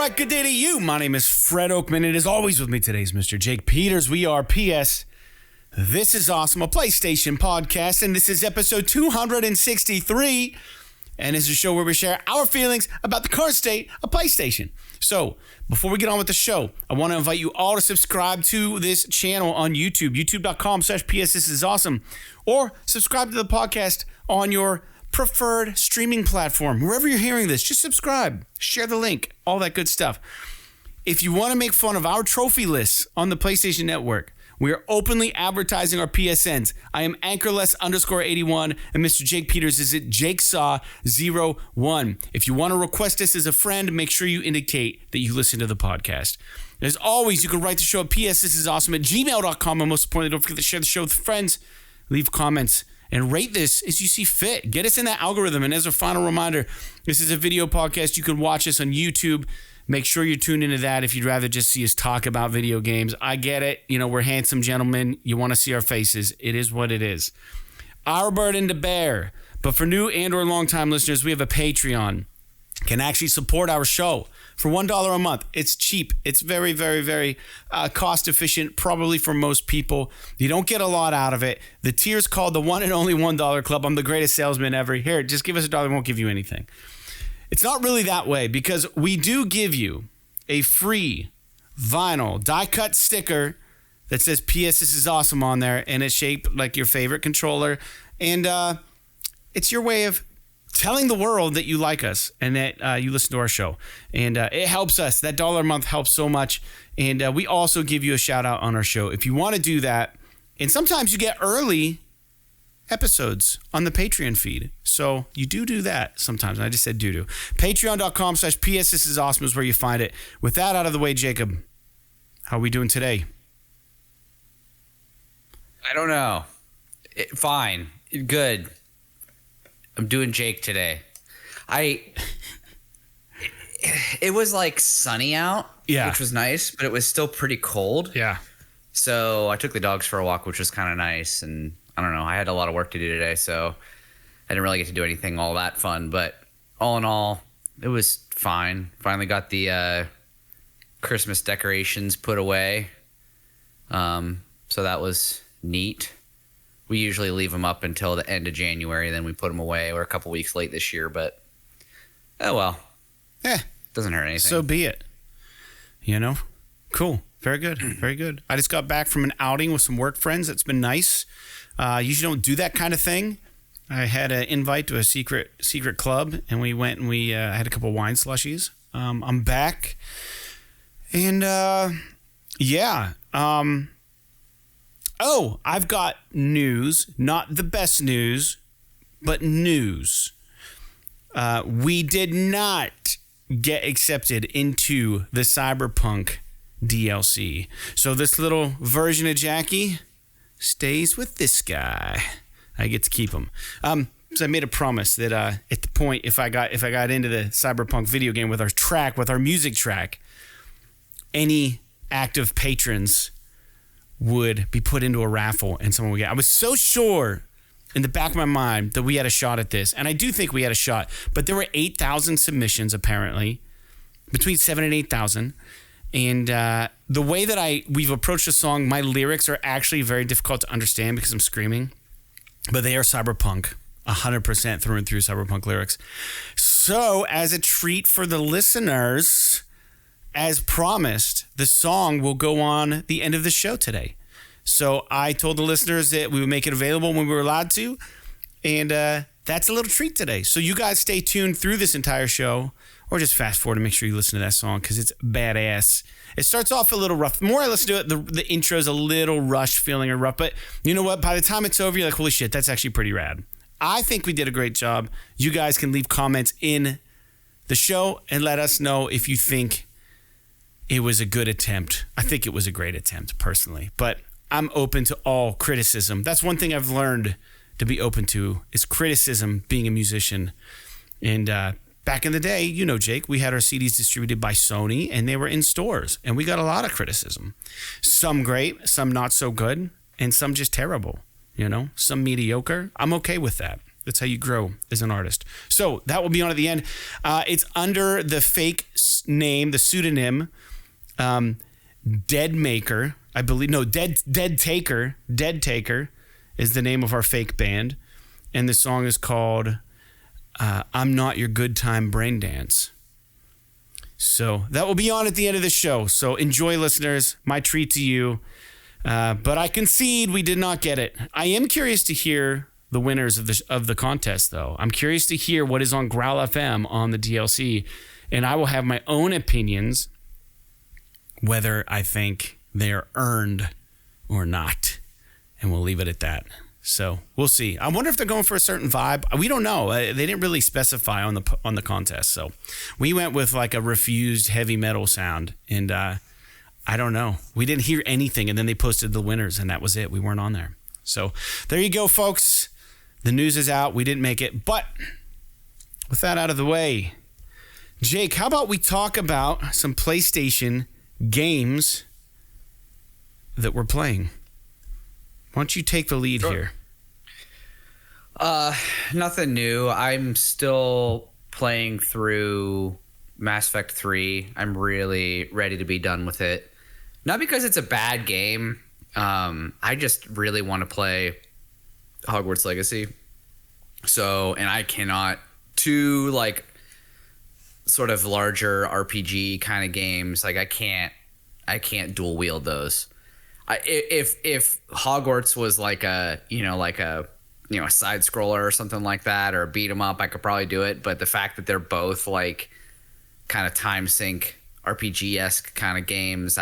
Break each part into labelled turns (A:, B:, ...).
A: right, good day to you. My name is Fred Oakman, and as always with me today is Mr. Jake Peters. We are PS. This is Awesome, a PlayStation podcast, and this is episode 263, and this is a show where we share our feelings about the current state of PlayStation. So, before we get on with the show, I want to invite you all to subscribe to this channel on YouTube, youtube.com/PS This Is Awesome, or subscribe to the podcast on your preferred streaming platform. Wherever you're hearing this, just subscribe, share the link, all that good stuff. If you want to make fun of our trophy lists on the PlayStation Network, we are openly advertising our PSNs. I am Anchorless_81, and Mr. Jake Peters is at JakeSaw01. If you want to request us as a friend, make sure you indicate that you listen to the podcast. As always, you can write the show at psthisisawesome@gmail.com, and most importantly, don't forget to share the show with friends, leave comments, and rate this as you see fit. Get us in that algorithm. And as a final reminder, this is a video podcast. You can watch us on YouTube. Make sure you're tuned into that if you'd rather just see us talk about video games. I get it. You know, we're handsome gentlemen. You want to see our faces. It is what it is. Our burden to bear. But for new and or long-time listeners, we have a Patreon. Can actually support our show for $1 a month. It's cheap. It's very, very, very cost efficient, probably for most people. You don't get a lot out of it. The tier's called the one and only $1 Club. I'm the greatest salesman ever. Here, just give us $1. We won't give you anything. It's not really that way, because we do give you a free vinyl die-cut sticker that says PS This Is Awesome on there, and it's shaped like your favorite controller. And it's your way of telling the world that you like us and that you listen to our show. And it helps us. That $1 a month helps so much. And we also give you a shout out on our show if you want to do that. And sometimes you get early episodes on the Patreon feed. So you do that sometimes. I just said do. Patreon.com/PS This Is Awesome is where you find it. With that out of the way, Jacob, how are we doing today?
B: I don't know. Fine. Good. I'm doing Jake today. It was like sunny out, which was nice, but it was still pretty cold.
A: Yeah.
B: So I took the dogs for a walk, which was kind of nice. And I don't know, I had a lot of work to do today, so I didn't really get to do anything all that fun. But all in all, it was fine. Finally got the Christmas decorations put away. So that was neat. We usually leave them up until the end of January, then we put them away. We're a couple weeks late this year, but oh well. Doesn't hurt anything.
A: So be it. You know? Cool. Very good. Very good. I just got back from an outing with some work friends. It's been nice. Usually don't do that kind of thing. I had an invite to a secret club, and we went and we had a couple wine slushies. I'm back. And oh, I've got news. Not the best news, but news. We did not get accepted into the CYBERPUNK DLC. So this little version of Jackie stays with this guy. I get to keep him. So I made a promise that at the point, if I got into the CYBERPUNK video game with our music track, any active patrons would be put into a raffle and someone would get. I was so sure in the back of my mind that we had a shot at this, and I do think we had a shot, but there were 8,000 submissions apparently, between 7,000 and 8,000, and the way that we've approached the song, my lyrics are actually very difficult to understand because I'm screaming, but they are cyberpunk, 100% through and through cyberpunk lyrics. So as a treat for the listeners, as promised, the song will go on the end of the show today. So I told the listeners that we would make it available when we were allowed to, and that's a little treat today. So you guys stay tuned through this entire show, or just fast forward and make sure you listen to that song because it's badass. It starts off a little rough. The more I listen to it, the intro is a little rushed feeling or rough, but you know what? By the time it's over, you're like, holy shit, that's actually pretty rad. I think we did a great job. You guys can leave comments in the show and let us know if you think it was a good attempt. I think it was a great attempt, personally. But I'm open to all criticism. That's one thing I've learned to be open to is criticism, being a musician. And back in the day, you know, Jake, we had our CDs distributed by Sony, and they were in stores. And we got a lot of criticism. Some great, some not so good, and some just terrible. You know, some mediocre. I'm okay with that. That's how you grow as an artist. So that will be on at the end. It's under the fake name, the pseudonym, Dead Maker, I believe. No, Dead Taker. Dead Taker is the name of our fake band. And the song is called I'm Not Your Good Time Brain Dance. So that will be on at the end of the show. So enjoy, listeners. My treat to you. But I concede we did not get it. I am curious to hear the winners of the contest, though. I'm curious to hear what is on Growl FM on the DLC. And I will have my own opinions whether I think they are earned or not. And we'll leave it at that. So we'll see. I wonder if they're going for a certain vibe. We don't know. They didn't really specify on the contest. So we went with like a refused heavy metal sound. And I don't know. We didn't hear anything. And then they posted the winners and that was it. We weren't on there. So there you go, folks. The news is out. We didn't make it. But with that out of the way, Jake, how about we talk about some PlayStation games that we're playing? Why don't you take the lead here?
B: Nothing new. I'm still playing through Mass Effect 3. I'm really ready to be done with it. Not because it's a bad game. I just really want to play Hogwarts Legacy. So, and I cannot, two like sort of larger RPG kind of games, like I can't dual wield those. If Hogwarts was like a side scroller or something like that, or a beat 'em up, I could probably do it. But the fact that they're both like kind of time sync RPG-esque kind of games,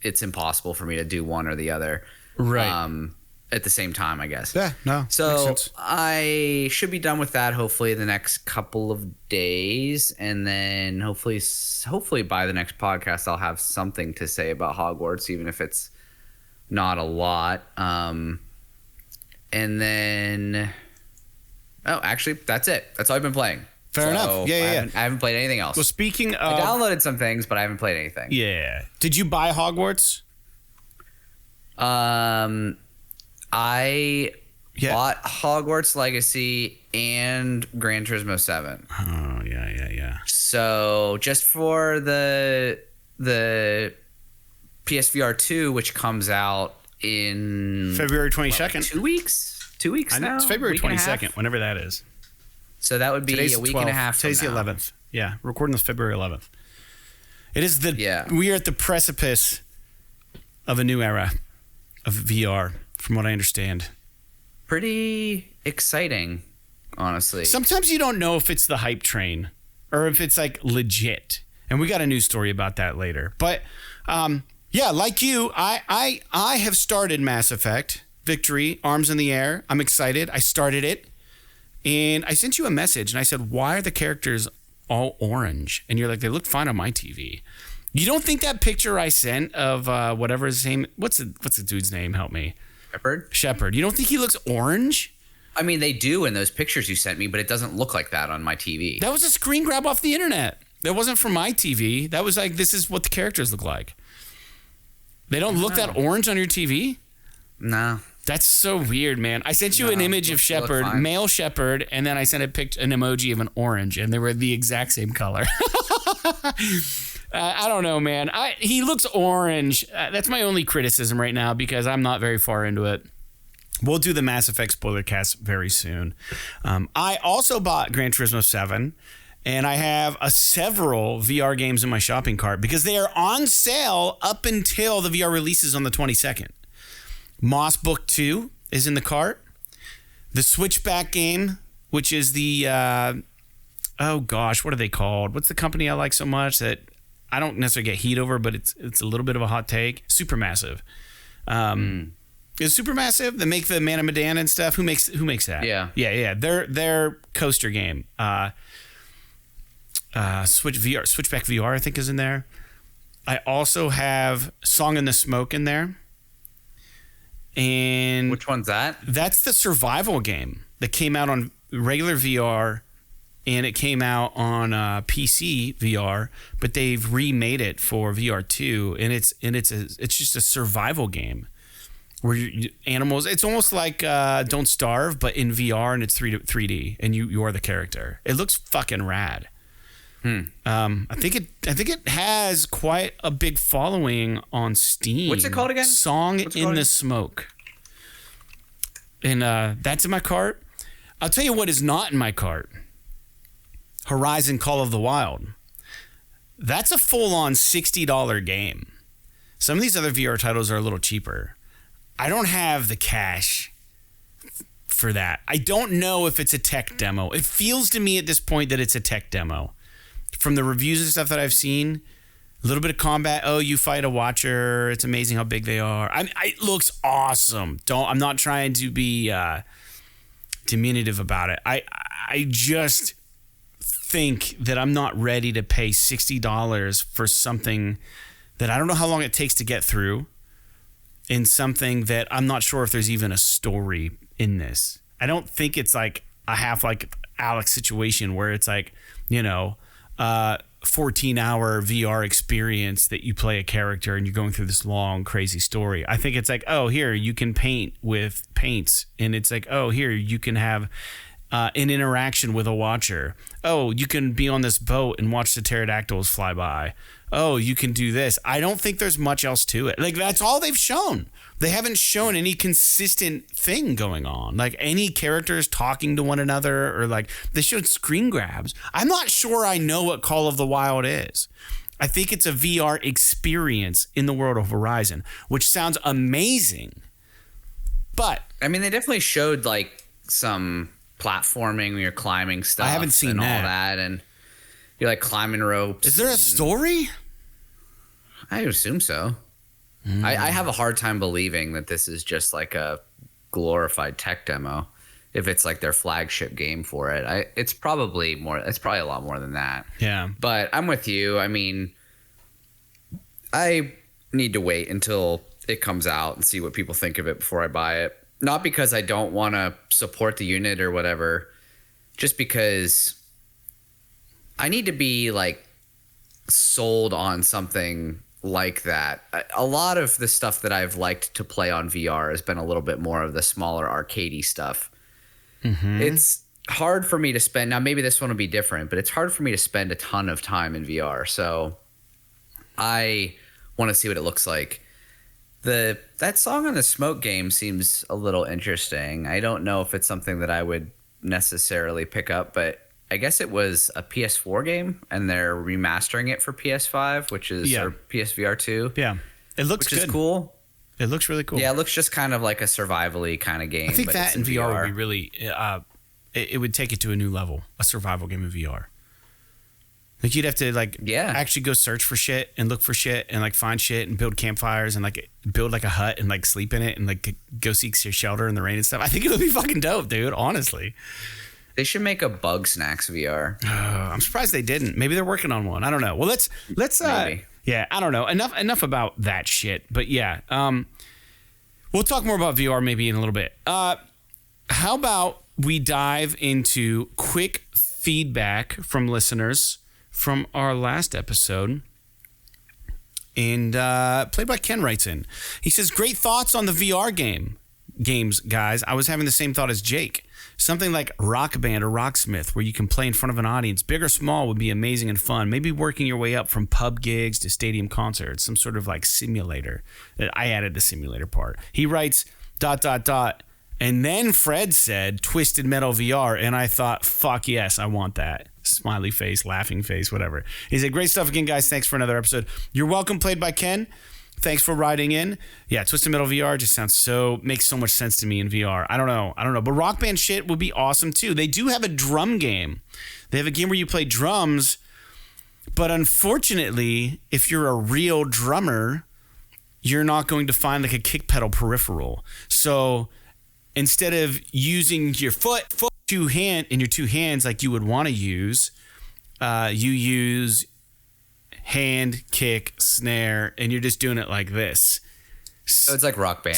B: it's impossible for me to do one or the other.
A: Right.
B: At the same time, I guess.
A: Yeah, no.
B: So I should be done with that hopefully the next couple of days, and then hopefully by the next podcast I'll have something to say about Hogwarts, even if it's not a lot. And then, actually, that's it. That's all I've been playing.
A: Fair enough. Yeah.
B: I haven't played anything else.
A: Well, speaking of,
B: I downloaded some things, but I haven't played anything.
A: Yeah. Did you buy Hogwarts?
B: I bought Hogwarts Legacy and Gran Turismo 7.
A: Oh, yeah.
B: So just for the PSVR 2, which comes out in
A: February 22nd.
B: Like 2 weeks? 2 weeks now?
A: It's February 22nd, whenever that is.
B: So that would be
A: Today's
B: a week
A: 12th.
B: and a half from
A: Today's
B: now.
A: the 11th. Yeah, recording this February 11th. It is we are at the precipice of a new era of VR, from what I understand.
B: Pretty exciting, honestly.
A: Sometimes you don't know if it's the hype train or if it's like legit. And we got a news story about that later. But yeah, like you, I have started Mass Effect Victory, Arms in the Air. I'm excited. I started it. And I sent you a message and I said, why are the characters all orange? And you're like, they look fine on my TV. You don't think that picture I sent of whatever his name, what's the dude's name? Help me. Shepard. You don't think he looks orange?
B: I mean, they do in those pictures you sent me, but it doesn't look like that on my TV.
A: That was a screen grab off the internet. That wasn't from my TV. That was like, this is what the characters look like. They don't look that orange on your TV?
B: No.
A: That's so weird, man. I sent you an image of Shepard, male Shepard, and then I sent an emoji of an orange, and they were the exact same color. I don't know, man. He looks orange. That's my only criticism right now because I'm not very far into it. We'll do the Mass Effect spoiler cast very soon. I also bought Gran Turismo 7, and I have several VR games in my shopping cart because they are on sale up until the VR releases on the 22nd. Moss Book 2 is in the cart. The Switchback game, which is the, oh gosh, what are they called? What's the company I like so much that I don't necessarily get heat over, but it's a little bit of a hot take. Supermassive. Is Supermassive that make the Man of Medan and stuff? Who makes that? Yeah. Their coaster game. Switchback VR, I think, is in there. I also have Song in the Smoke in there. And
B: which one's that?
A: That's the survival game that came out on regular VR. And it came out on PC VR, but they've remade it for VR2, and it's just a survival game. where animals. It's almost like Don't Starve, but in VR, and it's 3D, and you are the character. It looks fucking rad. I think it has quite a big following on Steam.
B: What's it called again?
A: Song in the Smoke. And that's in my cart. I'll tell you what is not in my cart. Horizon Call of the Wild. That's a full-on $60 game. Some of these other VR titles are a little cheaper. I don't have the cash for that. I don't know if it's a tech demo. It feels to me at this point that it's a tech demo. From the reviews and stuff that I've seen, a little bit of combat. Oh, you fight a watcher. It's amazing how big they are. It looks awesome. I'm not trying to be diminutive about it. I just think that I'm not ready to pay $60 for something that I don't know how long it takes to get through, and something that I'm not sure if there's even a story in this. I don't think it's like a half-like Alex situation where it's like, 14-hour VR experience that you play a character and you're going through this long, crazy story. I think it's like, oh, here, you can paint with paints. And it's like, oh, here, you can have an interaction with a watcher. Oh, you can be on this boat and watch the pterodactyls fly by. Oh, you can do this. I don't think there's much else to it. Like, that's all they've shown. They haven't shown any consistent thing going on. Like, any characters talking to one another, or like, they showed screen grabs. I'm not sure I know what Call of the Wild is. I think it's a VR experience in the world of Horizon, which sounds amazing. But
B: I mean, they definitely showed like some platforming where you're climbing stuff.
A: I haven't seen
B: and
A: that.
B: all that, and you're like climbing ropes.
A: Is there a story?
B: I assume so. I have a hard time believing that this is just like a glorified tech demo. If it's like their flagship game for it, it's probably more. It's probably a lot more than that.
A: Yeah.
B: But I'm with you. I mean, I need to wait until it comes out and see what people think of it before I buy it. Not because I don't want to support the unit or whatever, just because I need to be like sold on something like that. A lot of the stuff that I've liked to play on VR has been a little bit more of the smaller arcadey stuff. Mm-hmm. It's hard for me to spend. Now, maybe this one will be different, but it's hard for me to spend a ton of time in VR. So I want to see what it looks like. That Song on the Smoke game seems a little interesting. I don't know if it's something that I would necessarily pick up, but I guess it was a PS4 game, and they're remastering it for PS5, which is or PSVR 2.
A: Yeah, it looks good.
B: Which is cool.
A: It looks really cool.
B: Yeah, it looks just kind of like a survival-y kind of game.
A: I think that in VR would be really. It would take it to a new level. A survival game in VR. Like, you'd have to actually go search for shit and look for shit and like find shit and build campfires and like build like a hut and like sleep in it and like go seek your shelter in the rain and stuff. I think it would be fucking dope, dude. Honestly.
B: They should make a Bug Snacks VR.
A: I'm surprised they didn't. Maybe they're working on one. I don't know. Well, let's
B: maybe.
A: Yeah, I don't know. Enough about that shit. But yeah, we'll talk more about VR maybe in a little bit. How about we dive into quick feedback from listeners from our last episode? And Played by Ken writes in. He says, great thoughts on the VR games, guys. I was having the same thought as Jake. Something like Rock Band or Rocksmith, where you can play in front of an audience, big or small, would be amazing and fun. Maybe working your way up from pub gigs to stadium concerts, some sort of like simulator. I added the simulator part. He writes, ... And then Fred said, Twisted Metal VR, and I thought, fuck yes, I want that. Smiley face, laughing face, whatever. He said, great stuff again, guys. Thanks for another episode. You're welcome, Played by Ken. Thanks for writing in. Yeah, Twisted Metal VR just makes so much sense to me in VR. I don't know. But Rock Band shit would be awesome too. They do have a drum game. They have a game where you play drums, but unfortunately, if you're a real drummer, you're not going to find like a kick pedal peripheral. So instead of using your two hands like you would want to use, you use hand, kick, snare, and you're just doing it like this.
B: So it's like Rock Band.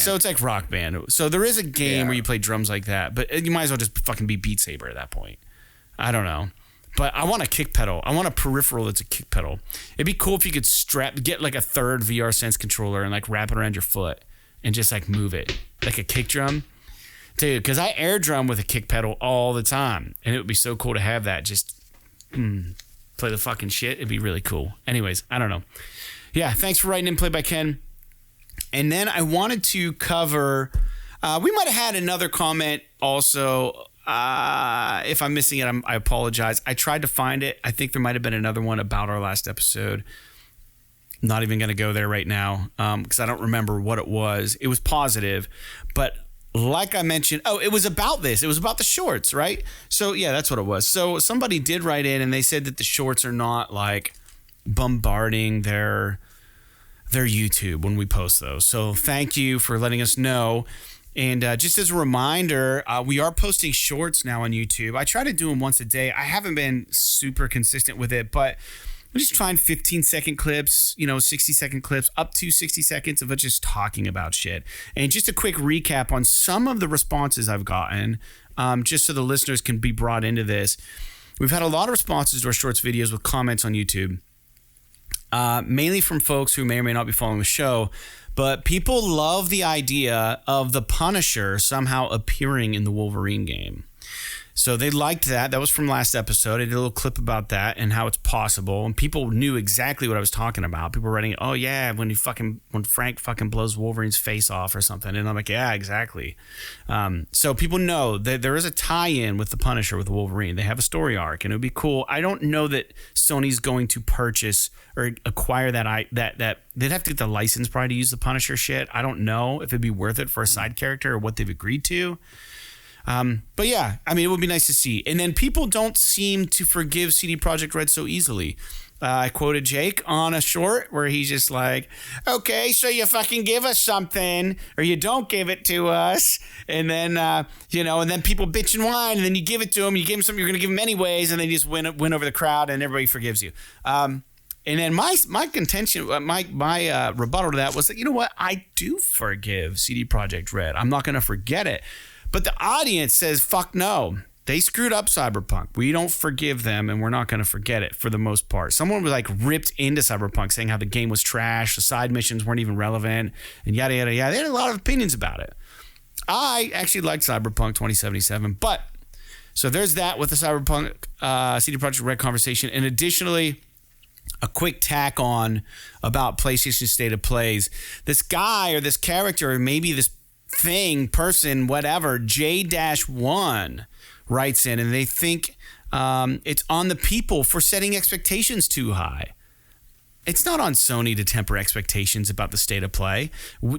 A: So there is a game where you play drums like that, but you might as well just fucking be Beat Saber at that point. I don't know. But I want a kick pedal. I want a peripheral that's a kick pedal. It'd be cool if you could get like a third VR Sense controller and like wrap it around your foot and just like move it like a kick drum. Dude, because I air drum with a kick pedal all the time, and it would be so cool to have that. Just play the fucking shit. It'd be really cool. Anyways, I don't know. Yeah, thanks for writing in, Play by Ken. And then I wanted to cover, we might have had another comment also. If I'm missing it, I apologize. I tried to find it. I think there might have been another one about our last episode. I'm not even going to go there right now because I don't remember what it was. It was positive, but like I mentioned, it was about this. It was about the shorts, right? So yeah, that's what it was. So somebody did write in and they said that the shorts are not like bombarding their YouTube when we post those. So thank you for letting us know. And just as a reminder, we are posting shorts now on YouTube. I try to do them once a day. I haven't been super consistent with it, but I'm just trying 15-second clips, 60-second clips, up to 60 seconds of us just talking about shit. And just a quick recap on some of the responses I've gotten, just so the listeners can be brought into this. We've had a lot of responses to our shorts videos with comments on YouTube, mainly from folks who may or may not be following the show. But people love the idea of the Punisher somehow appearing in the Wolverine game. So they liked that. That was from last episode. I did a little clip about that and how it's possible. And people knew exactly what I was talking about. People were writing, oh yeah, when Frank fucking blows Wolverine's face off or something. And I'm like, yeah, exactly. So people know that there is a tie-in with the Punisher with Wolverine. They have a story arc and it would be cool. I don't know that Sony's going to purchase or acquire that they'd have to get the license probably to use the Punisher shit. I don't know if it'd be worth it for a side character or what they've agreed to. But yeah, I mean, it would be nice to see. And then people don't seem to forgive CD Projekt Red so easily. I quoted Jake on a short where he's just like, okay, so you fucking give us something or you don't give it to us. And then, and then people bitch and whine and then you give it to them. You give them something you're going to give them anyways. And then you just win over the crowd and everybody forgives you. And then my contention, my rebuttal to that was that, you know what? I do forgive CD Projekt Red. I'm not going to forget it. But the audience says, fuck no. They screwed up Cyberpunk. We don't forgive them, and we're not going to forget it for the most part. Someone was like ripped into Cyberpunk saying how the game was trash, the side missions weren't even relevant, and yada, yada, yada. They had a lot of opinions about it. I actually liked Cyberpunk 2077, but so there's that with the Cyberpunk CD Projekt Red conversation. And additionally, a quick tack on about PlayStation State of Plays. This guy or this character, or maybe this person, whatever, J-1 writes in and they think it's on the people for setting expectations too high. It's not on Sony to temper expectations about the state of play.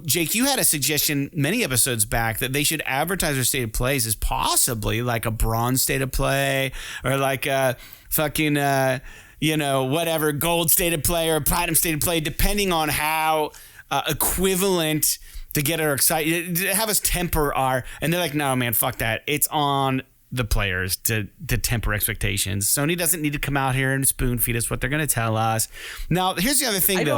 A: Jake, you had a suggestion many episodes back that they should advertise their state of plays as possibly like a bronze state of play or like a fucking, whatever, gold state of play or platinum state of play, depending on how equivalent to get her excited, to have us temper our, and they're like, no, man, fuck that. It's on the players to temper expectations. Sony doesn't need to come out here and spoon feed us what they're going to tell us. Now, here's the other thing,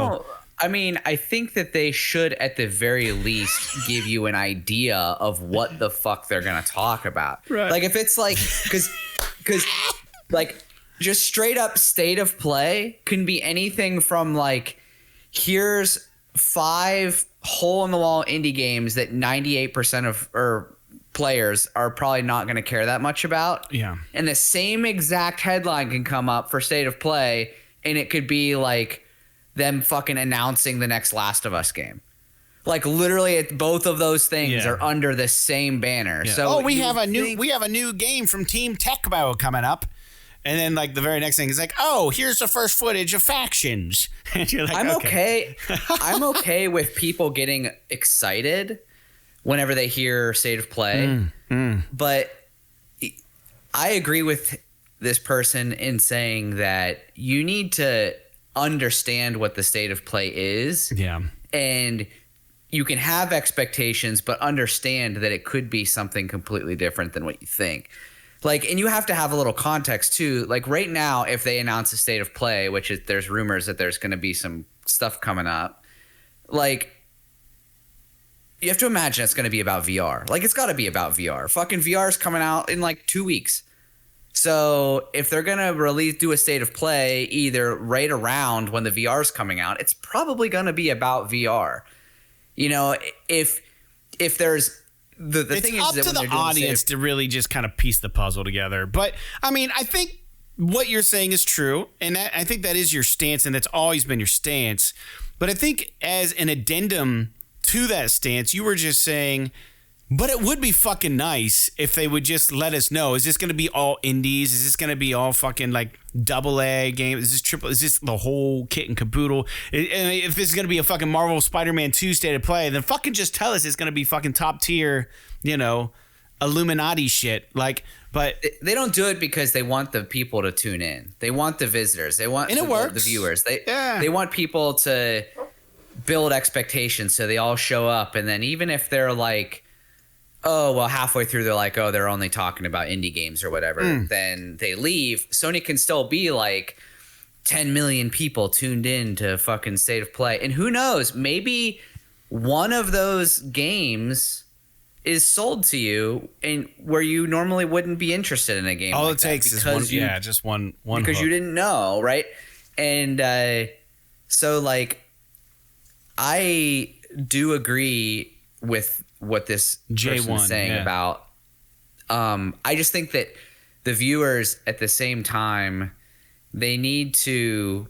B: I think that they should, at the very least, give you an idea of what the fuck they're going to talk about. Right. Like, if it's like, because like, just straight up state of play can be anything from like, here's 5 hole-in-the-wall indie games that 98% of players are probably not going to care that much about. Yeah. And the same exact headline can come up for State of Play, and it could be like them fucking announcing the next Last of Us game. Like literally, both of those things are under the same banner. Yeah. So
A: we have a new game from Team Tecmo coming up. And then, like, the very next thing is like, oh, here's the first footage of Factions. And you're like,
B: I'm okay. I'm okay with people getting excited whenever they hear State of Play. But I agree with this person in saying that you need to understand what the State of Play is. Yeah. And you can have expectations, but understand that it could be something completely different than what you think. Like, and you have to have a little context too. Like right now, if they announce a State of Play, which is, there's rumors that there's going to be some stuff coming up, like you have to imagine it's going to be about VR. Like it's got to be about VR. Fucking VR is coming out in like 2 weeks. So if they're going to do a State of Play either right around when the VR is coming out, it's probably going to be about VR. you know, if there's the
A: it's
B: thing
A: up
B: is that
A: to the audience to really just kind of piece the puzzle together. But I mean, I think what you're saying is true, and I think that is your stance, and that's always been your stance. But I think as an addendum to that stance, you were just saying, but it would be fucking nice if they would just let us know. Is this going to be all indies? Is this going to be all fucking like AA games? Is this triple? Is this the whole kit and caboodle? And if this is going to be a fucking Marvel Spider-Man 2 state of play, then fucking just tell us it's going to be fucking top tier, you know, Illuminati shit. Like, but
B: they don't do it because they want the people to tune in. They want the visitors. They want the viewers. They want people to build expectations so they all show up. And then even if they're like, oh, well, halfway through, they're like, oh, they're only talking about indie games or whatever. Then they leave. Sony can still be like 10 million people tuned in to fucking State of Play. And who knows, maybe one of those games is sold to you and where you normally wouldn't be interested in a game.
A: All
B: like
A: it takes is just one
B: because
A: hook.
B: You didn't know, right? And so like I do agree with what this person is saying about I just think that the viewers at the same time, they need to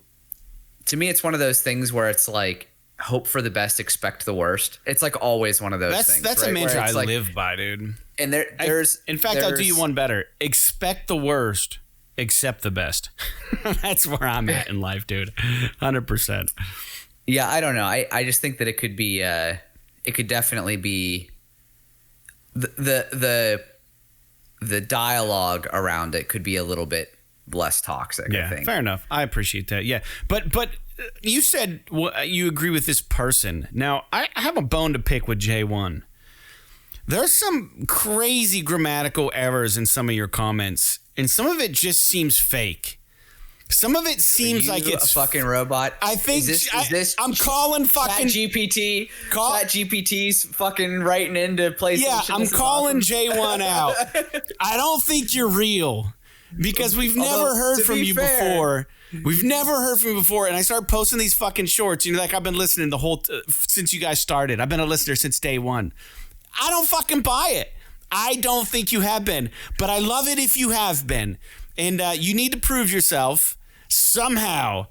B: me it's one of those things where it's like hope for the best, expect the worst. It's like always one of those things.
A: That's
B: right?
A: a mantra I
B: like,
A: live by, dude.
B: And
A: I'll do you one better. Expect the worst, accept the best. That's where I'm at in life, dude. 100%.
B: Yeah, I don't know. I just think that it could be it could definitely be the dialogue around it could be a little bit less toxic.
A: Yeah,
B: I think.
A: Fair enough. I appreciate that. Yeah, but you said you agree with this person. Now I have a bone to pick with J1. There's some crazy grammatical errors in some of your comments, and some of it just seems fake. Some of it seems like it's
B: a fucking robot.
A: I think
B: is this
A: I'm calling fucking
B: GPT. ChatGPT's fucking writing into PlayStation.
A: Yeah, I'm calling J1 out. I don't think you're real because we've never heard from you before. We've never heard from you before, and I started posting these fucking shorts. You know, like I've been listening the whole since you guys started. I've been a listener since day one. I don't fucking buy it. I don't think you have been, but I love it if you have been. And you need to prove yourself somehow.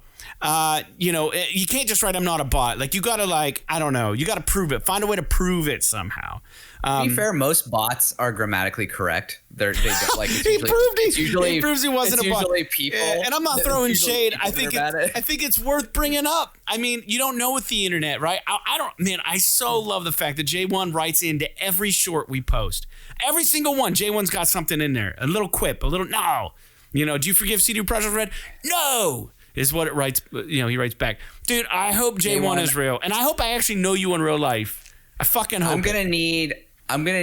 A: You know, you can't just write, I'm not a bot. Like, you got to, like, I don't know. You got to prove it. Find a way to prove it somehow.
B: To be fair, most bots are grammatically correct. They don't, like,
A: he proves he wasn't a bot.
B: Usually people.
A: And I'm not throwing shade. I think it's worth bringing up. I mean, you don't know with the internet, right? I so love the fact that J1 writes into every short we post. Every single one. J1's got something in there. A little quip, a little, no. You know, do you forgive CD Projekt Red? No, is what it writes. You know, he writes back, dude. I hope J1 is real, and I hope I actually know you in real life. I fucking hope.
B: I'm gonna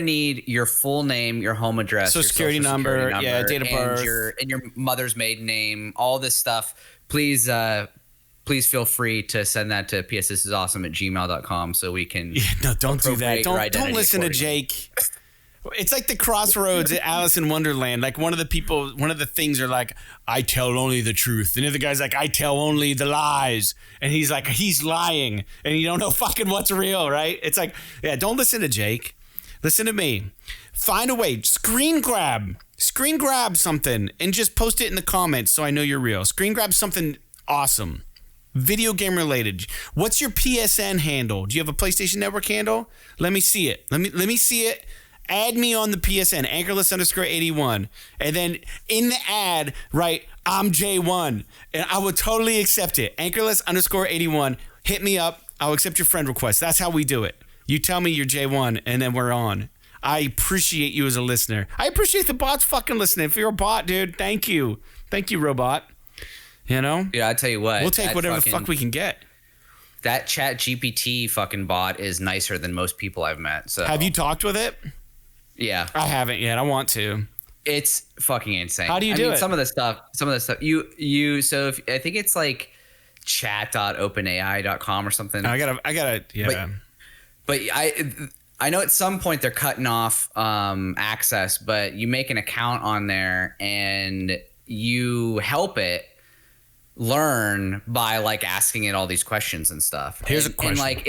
B: need your full name, your home address,
A: Social security number, yeah, date of birth,
B: and your mother's maiden name, all this stuff. Please feel free to send that to psthisisawesome@gmail.com so we can.
A: Yeah, no, don't do that. Don't listen to Jake. It's like the crossroads at Alice in Wonderland. Like one of the things are like, I tell only the truth. And the other guy's like, I tell only the lies. And he's like, he's lying. And you don't know fucking what's real, right? It's like, yeah, don't listen to Jake. Listen to me. Find a way. Screen grab something and just post it in the comments so I know you're real. Screen grab something awesome. Video game related. What's your PSN handle? Do you have a PlayStation Network handle? Let me see it. Let me see it. Add me on the PSN, anchorless_81. And then in the ad, write, I'm J1. And I would totally accept it. Anchorless_81. Hit me up. I'll accept your friend request. That's how we do it. You tell me you're J1, and then we're on. I appreciate you as a listener. I appreciate the bots fucking listening. If you're a bot, dude, thank you. Thank you, robot. You know?
B: Yeah, I tell you what.
A: We'll take whatever the fuck we can get.
B: That ChatGPT fucking bot is nicer than most people I've met. So
A: have you talked with it?
B: Yeah.
A: I haven't yet. I want to.
B: It's fucking insane.
A: How do you do it?
B: Some of the stuff so I think it's like chat.openai.com or something.
A: I gotta yeah.
B: But I know at some point they're cutting off access, but you make an account on there and you help it learn by like asking it all these questions and stuff.
A: Here's a question.
B: And like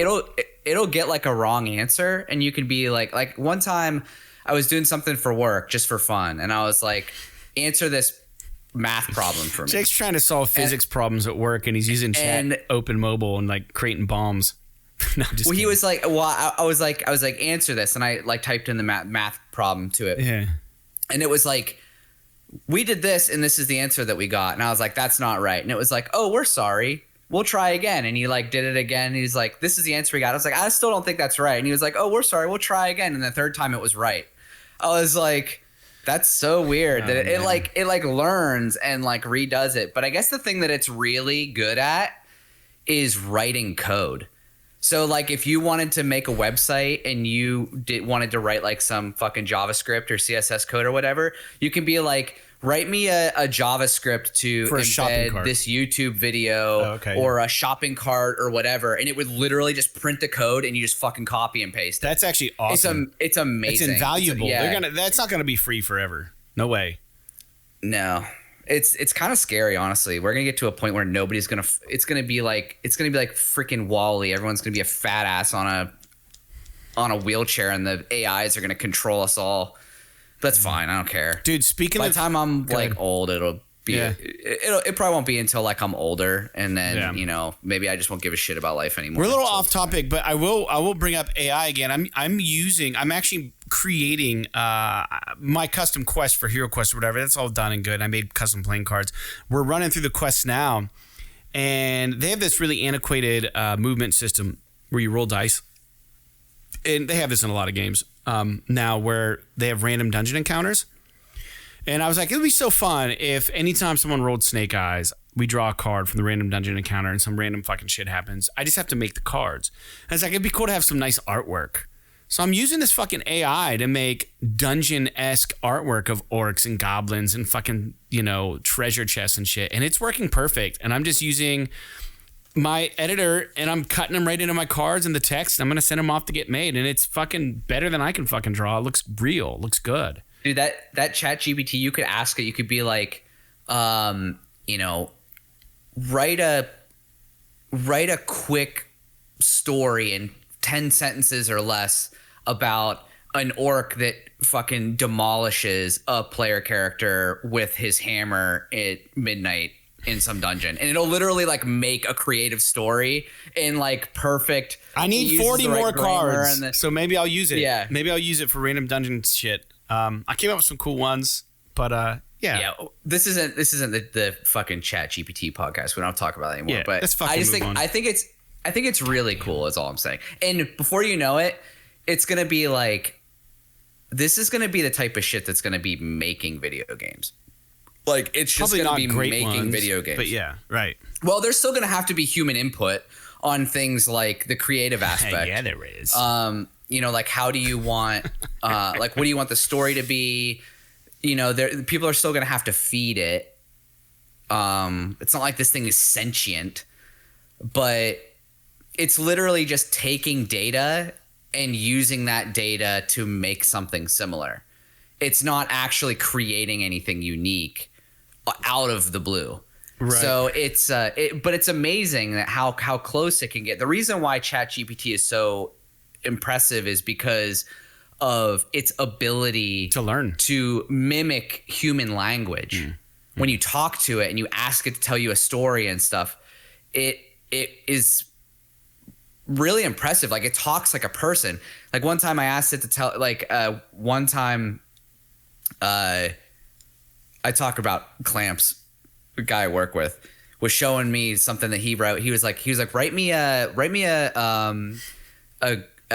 B: it'll get like a wrong answer, and you can be like one time I was doing something for work just for fun, and I was like, answer this math problem for me.
A: Jake's trying to solve physics problems at work, and he's using chat, open mobile, and like creating bombs. No, just kidding.
B: He was like, well, I was like, answer this, and I like typed in the math problem to it.
A: Yeah.
B: And it was like, we did this, and this is the answer that we got. And I was like, that's not right. And it was like, oh, we're sorry. We'll try again. And he like did it again. And he's like, this is the answer we got. I was like, I still don't think that's right. And he was like, oh, we're sorry. We'll try again. And the third time it was right. I was like, that's so weird that it like learns and like redoes it. But I guess the thing that it's really good at is writing code. So like if you wanted to make a website and you wanted to write like some fucking JavaScript or CSS code or whatever, you can be like, write me a JavaScript to embed this YouTube video or a shopping cart or whatever. And it would literally just print the code and you just fucking copy and paste it.
A: That's actually awesome.
B: It's amazing.
A: It's invaluable. That's not going to be free forever. No way.
B: No. It's kind of scary, honestly. We're gonna get to a point where nobody's gonna. It's gonna be like freaking Wall-E. Everyone's gonna be a fat ass on a wheelchair, and the AIs are gonna control us all. That's fine. I don't care,
A: dude. Speaking
B: by
A: of,
B: the time I'm like old, it'll be. Yeah. It probably won't be until like I'm older, and then maybe I just won't give a shit about life anymore.
A: We're a little off topic, but I will bring up AI again. I'm actually creating my custom quest for Hero Quest or whatever. That's all done and good. I made custom playing cards. We're running through the quests now, and they have this really antiquated movement system where you roll dice, and they have this in a lot of games now, where they have random dungeon encounters. And I was like, it would be so fun if anytime someone rolled Snake Eyes, we draw a card from the random dungeon encounter and some random fucking shit happens. I just have to make the cards. And it's like, it'd be cool to have some nice artwork. So I'm using this fucking AI to make dungeon-esque artwork of orcs and goblins and fucking, treasure chests and shit. And it's working perfect. And I'm just using my editor and I'm cutting them right into my cards and the text. And I'm going to send them off to get made. And it's fucking better than I can fucking draw. It looks real. It looks good.
B: Dude, that chat GPT, you could ask it. You could be like, write a quick story in 10 sentences or less about an orc that fucking demolishes a player character with his hammer at midnight in some dungeon. And it'll literally like make a creative story in like perfect.
A: I need 40 more cards. So maybe I'll use it. Yeah. Maybe I'll use it for random dungeon shit. I came up with some cool ones, but yeah.
B: This isn't the fucking chat GPT podcast. We don't talk about it anymore.
A: Yeah,
B: but I think it's really cool is all I'm saying. And before you know it, it's gonna be like, this is gonna be the type of shit that's gonna be making video games. Like it's just
A: probably
B: gonna be making
A: ones,
B: video games.
A: But yeah, right.
B: Well, there's still gonna have to be human input on things like the creative aspect.
A: Yeah, there is.
B: Like how do you want like what do you want the story to be? People are still gonna have to feed it. It's not like this thing is sentient, but it's literally just taking data and using that data to make something similar. It's not actually creating anything unique out of the blue. Right. So but it's amazing that how close it can get. The reason why ChatGPT is so impressive is because of its ability
A: to learn,
B: to mimic human language. When you talk to it and you ask it to tell you a story and stuff, it is really impressive. Like it talks like a person. Like one time I asked it to tell, one time I talk about Clamps, the guy I work with, was showing me something that he wrote. He was like, write me a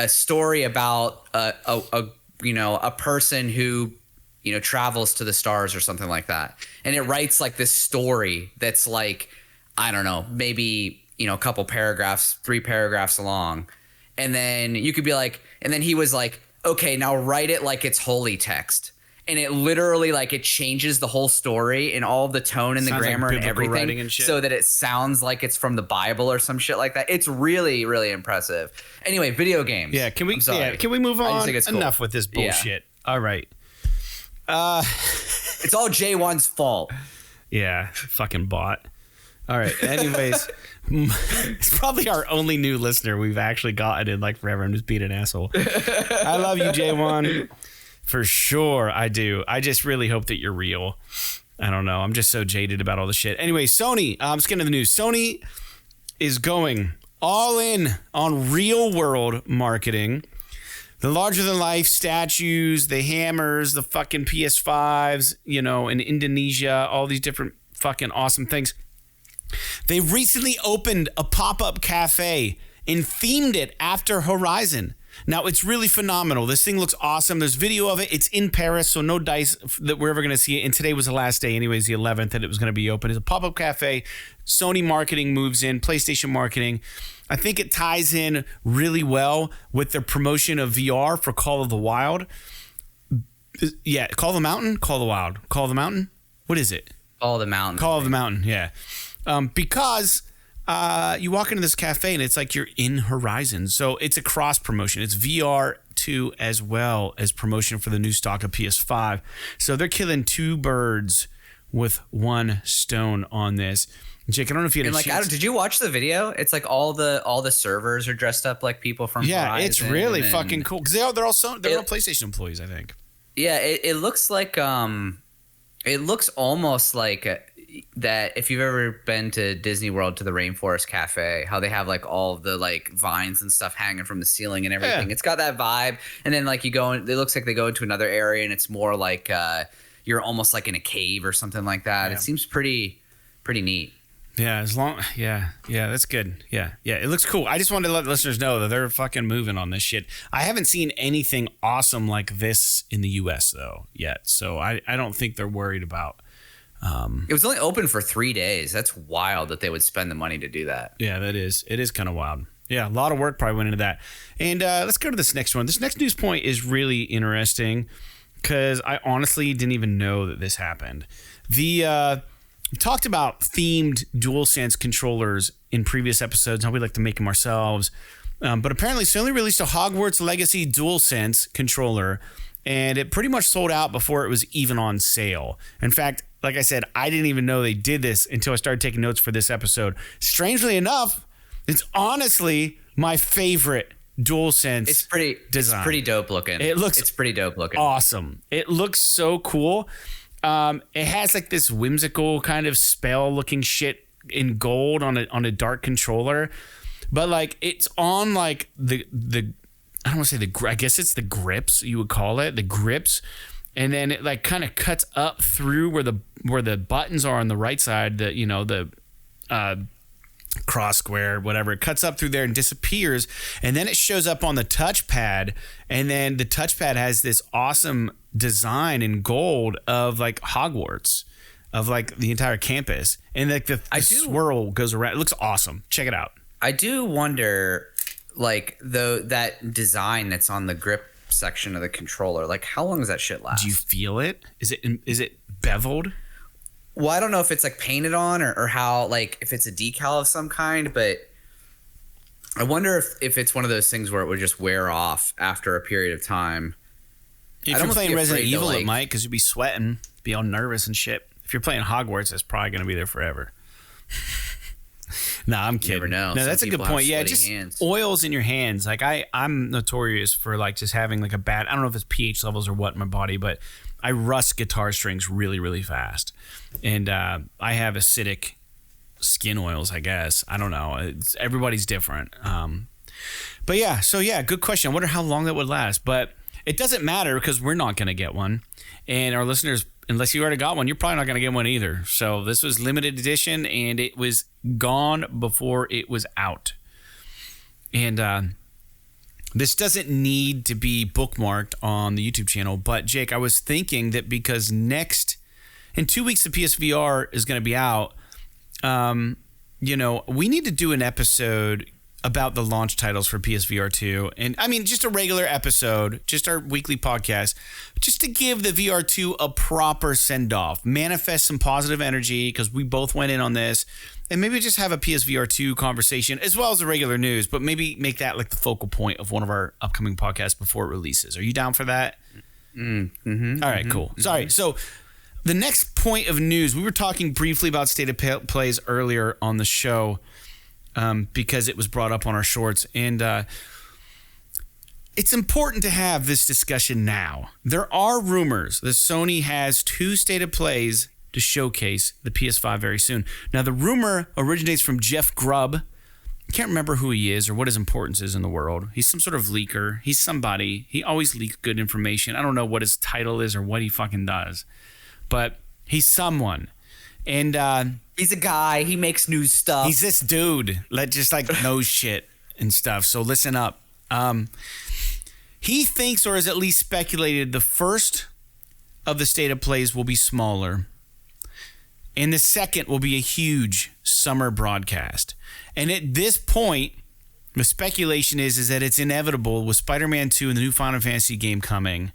B: story about a person who travels to the stars or something like that. And it writes like this story that's like, I don't know, maybe a couple paragraphs, 3 paragraphs long. And then you could be like, and then he was like, okay, now write it like it's holy text. And it literally like it changes the whole story and all the tone and the grammar and everything so that it sounds like it's from the Bible or some shit like that. It's really, really impressive. Anyway, video games.
A: Yeah, can we move on? Enough with this bullshit. Yeah. All right.
B: It's all J1's fault.
A: Yeah, fucking bot. All right. Anyways, it's probably our only new listener we've actually gotten in like forever. I'm just being an asshole. I love you, J1. For sure, I do. I just really hope that you're real. I don't know. I'm just so jaded about all the shit. Anyway, Sony, let's get into the news. Sony is going all in on real world marketing. The larger than life statues, the hammers, the fucking PS5s, you know, in Indonesia, all these different fucking awesome things. They recently opened a pop-up cafe and themed it after Horizon. Now, it's really phenomenal. This thing looks awesome. There's video of it. It's in Paris, so no dice that we're ever going to see it. And today was the last day, anyways, the 11th, that it was going to be open. It's a pop-up cafe. Sony marketing moves in, PlayStation marketing. I think it ties in really well with their promotion of VR for Call of the Wild. Yeah, Call of the Mountain? Call of the Wild. Call of the Mountain? What is it?
B: Call of the Mountain.
A: Call of the Mountain, yeah. Because you walk into this cafe and it's like you're in Horizon. So it's a cross promotion. It's VR 2 as well as promotion for the new stock of PS5. So they're killing two birds with one stone on this. Jake, I don't know if you had a chance.
B: Did you watch the video? It's like all the servers are dressed up like people from Horizon.
A: It's really fucking cool because they're all PlayStation employees, I think.
B: Yeah, it looks like it looks almost like that if you've ever been to Disney World to the Rainforest Cafe, how they have like all the like vines and stuff hanging from the ceiling and everything. Yeah. It's got that vibe. And then like you go in, it looks like they go into another area and it's more like you're almost like in a cave or something like that. Yeah. It seems pretty neat.
A: Yeah, that's good. Yeah, it looks cool. I just wanted to let listeners know that they're fucking moving on this shit. I haven't seen anything awesome like this in the U.S. though yet, so I don't think they're worried about.
B: It was only open for 3 days. That's wild that they would spend the money to do that.
A: Yeah, it is kind of wild. Yeah, a lot of work probably went into that. And let's go to this next one. This next news point is really interesting because I honestly didn't even know that this happened. We talked about themed DualSense controllers in previous episodes, how we like to make them ourselves. But apparently Sony released a Hogwarts Legacy DualSense controller, and it pretty much sold out before it was even on sale. In fact, like I said, I didn't even know they did this until I started taking notes for this episode. Strangely enough, it's honestly my favorite DualSense design.
B: It's pretty dope looking. It's pretty dope looking.
A: Awesome. It looks so cool. It has like this whimsical kind of spell looking shit in gold on a dark controller, but like it's on like the I don't want to say I guess it's the grips, you would call it the grips, and then it like kind of cuts up through where the buttons are on the right side, the cross square, whatever. It cuts up through there and disappears, and then it shows up on the touchpad, and then the touchpad has this awesome design in gold of like Hogwarts, of like the entire campus, and like the swirl goes around. It looks awesome. Check it out.
B: I do wonder, like that design that's on the grip section of the controller, like how long does that shit last?
A: Do you feel it? Is it beveled?
B: Well, I don't know if it's like painted on or how, like if it's a decal of some kind, but I wonder if it's one of those things where it would just wear off after a period of time.
A: If you're playing Resident Evil, it might, because you'd be sweating, be all nervous and shit. If you're playing Hogwarts, it's probably going to be there forever. No, I'm kidding.
B: You never know.
A: No, that's a good point. Yeah, just hands. Oils in your hands. Like I'm notorious for like just having like a bad, I don't know if it's pH levels or what in my body, but I rust guitar strings really, really fast. And I have acidic skin oils, I guess. I don't know. Everybody's different. But yeah, so yeah, good question. I wonder how long that would last. But it doesn't matter because we're not going to get one. And our listeners, unless you already got one, you're probably not going to get one either. So this was limited edition, and it was gone before it was out. And this doesn't need to be bookmarked on the YouTube channel. But Jake, I was thinking that because in 2 weeks, the PSVR is going to be out. We need to do an episode about the launch titles for PSVR 2. And I mean, just a regular episode, just our weekly podcast, just to give the VR 2 a proper send off, manifest some positive energy because we both went in on this, and maybe just have a PSVR 2 conversation as well as the regular news, but maybe make that like the focal point of one of our upcoming podcasts before it releases. Are you down for that?
B: Mm-hmm.
A: All right, cool. Sorry. So the next point of news, we were talking briefly about State of Plays earlier on the show because it was brought up on our shorts. And it's important to have this discussion now. There are rumors that Sony has 2 State of Plays to showcase the PS5 very soon. Now, the rumor originates from Jeff Grubb. I can't remember who he is or what his importance is in the world. He's some sort of leaker. He's somebody. He always leaks good information. I don't know what his title is or what he fucking does, but he's someone. And
B: he's a guy. He makes news stuff.
A: He's this dude that just like knows shit and stuff. So listen up. He thinks, or has at least speculated, the first of the State of Plays will be smaller, and the second will be a huge summer broadcast. And at this point, the speculation is that it's inevitable with Spider-Man 2 and the new Final Fantasy game coming.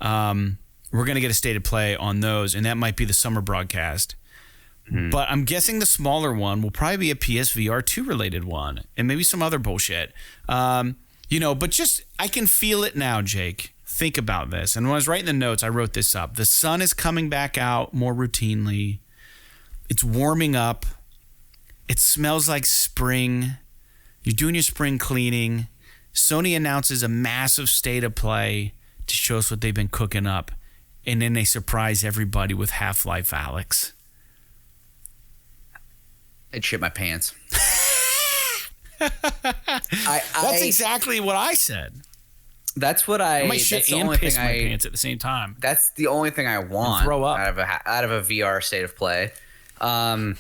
A: We're going to get a State of Play on those, and that might be the summer broadcast. But I'm guessing the smaller one will probably be a PSVR 2 related one, and maybe some other bullshit. But just, I can feel it now, Jake. Think about this. And when I was writing the notes, I wrote this up. The sun is coming back out more routinely. It's warming up. It smells like spring. You're doing your spring cleaning. Sony announces a massive State of Play to show us what they've been cooking up. And then they surprise everybody with Half-Life Alyx.
B: I'd shit my pants.
A: That's exactly what I said.
B: That's what I
A: might shit and piss my pants at the same time.
B: That's the only thing I want.
A: Throw up
B: out of a VR State of Play. I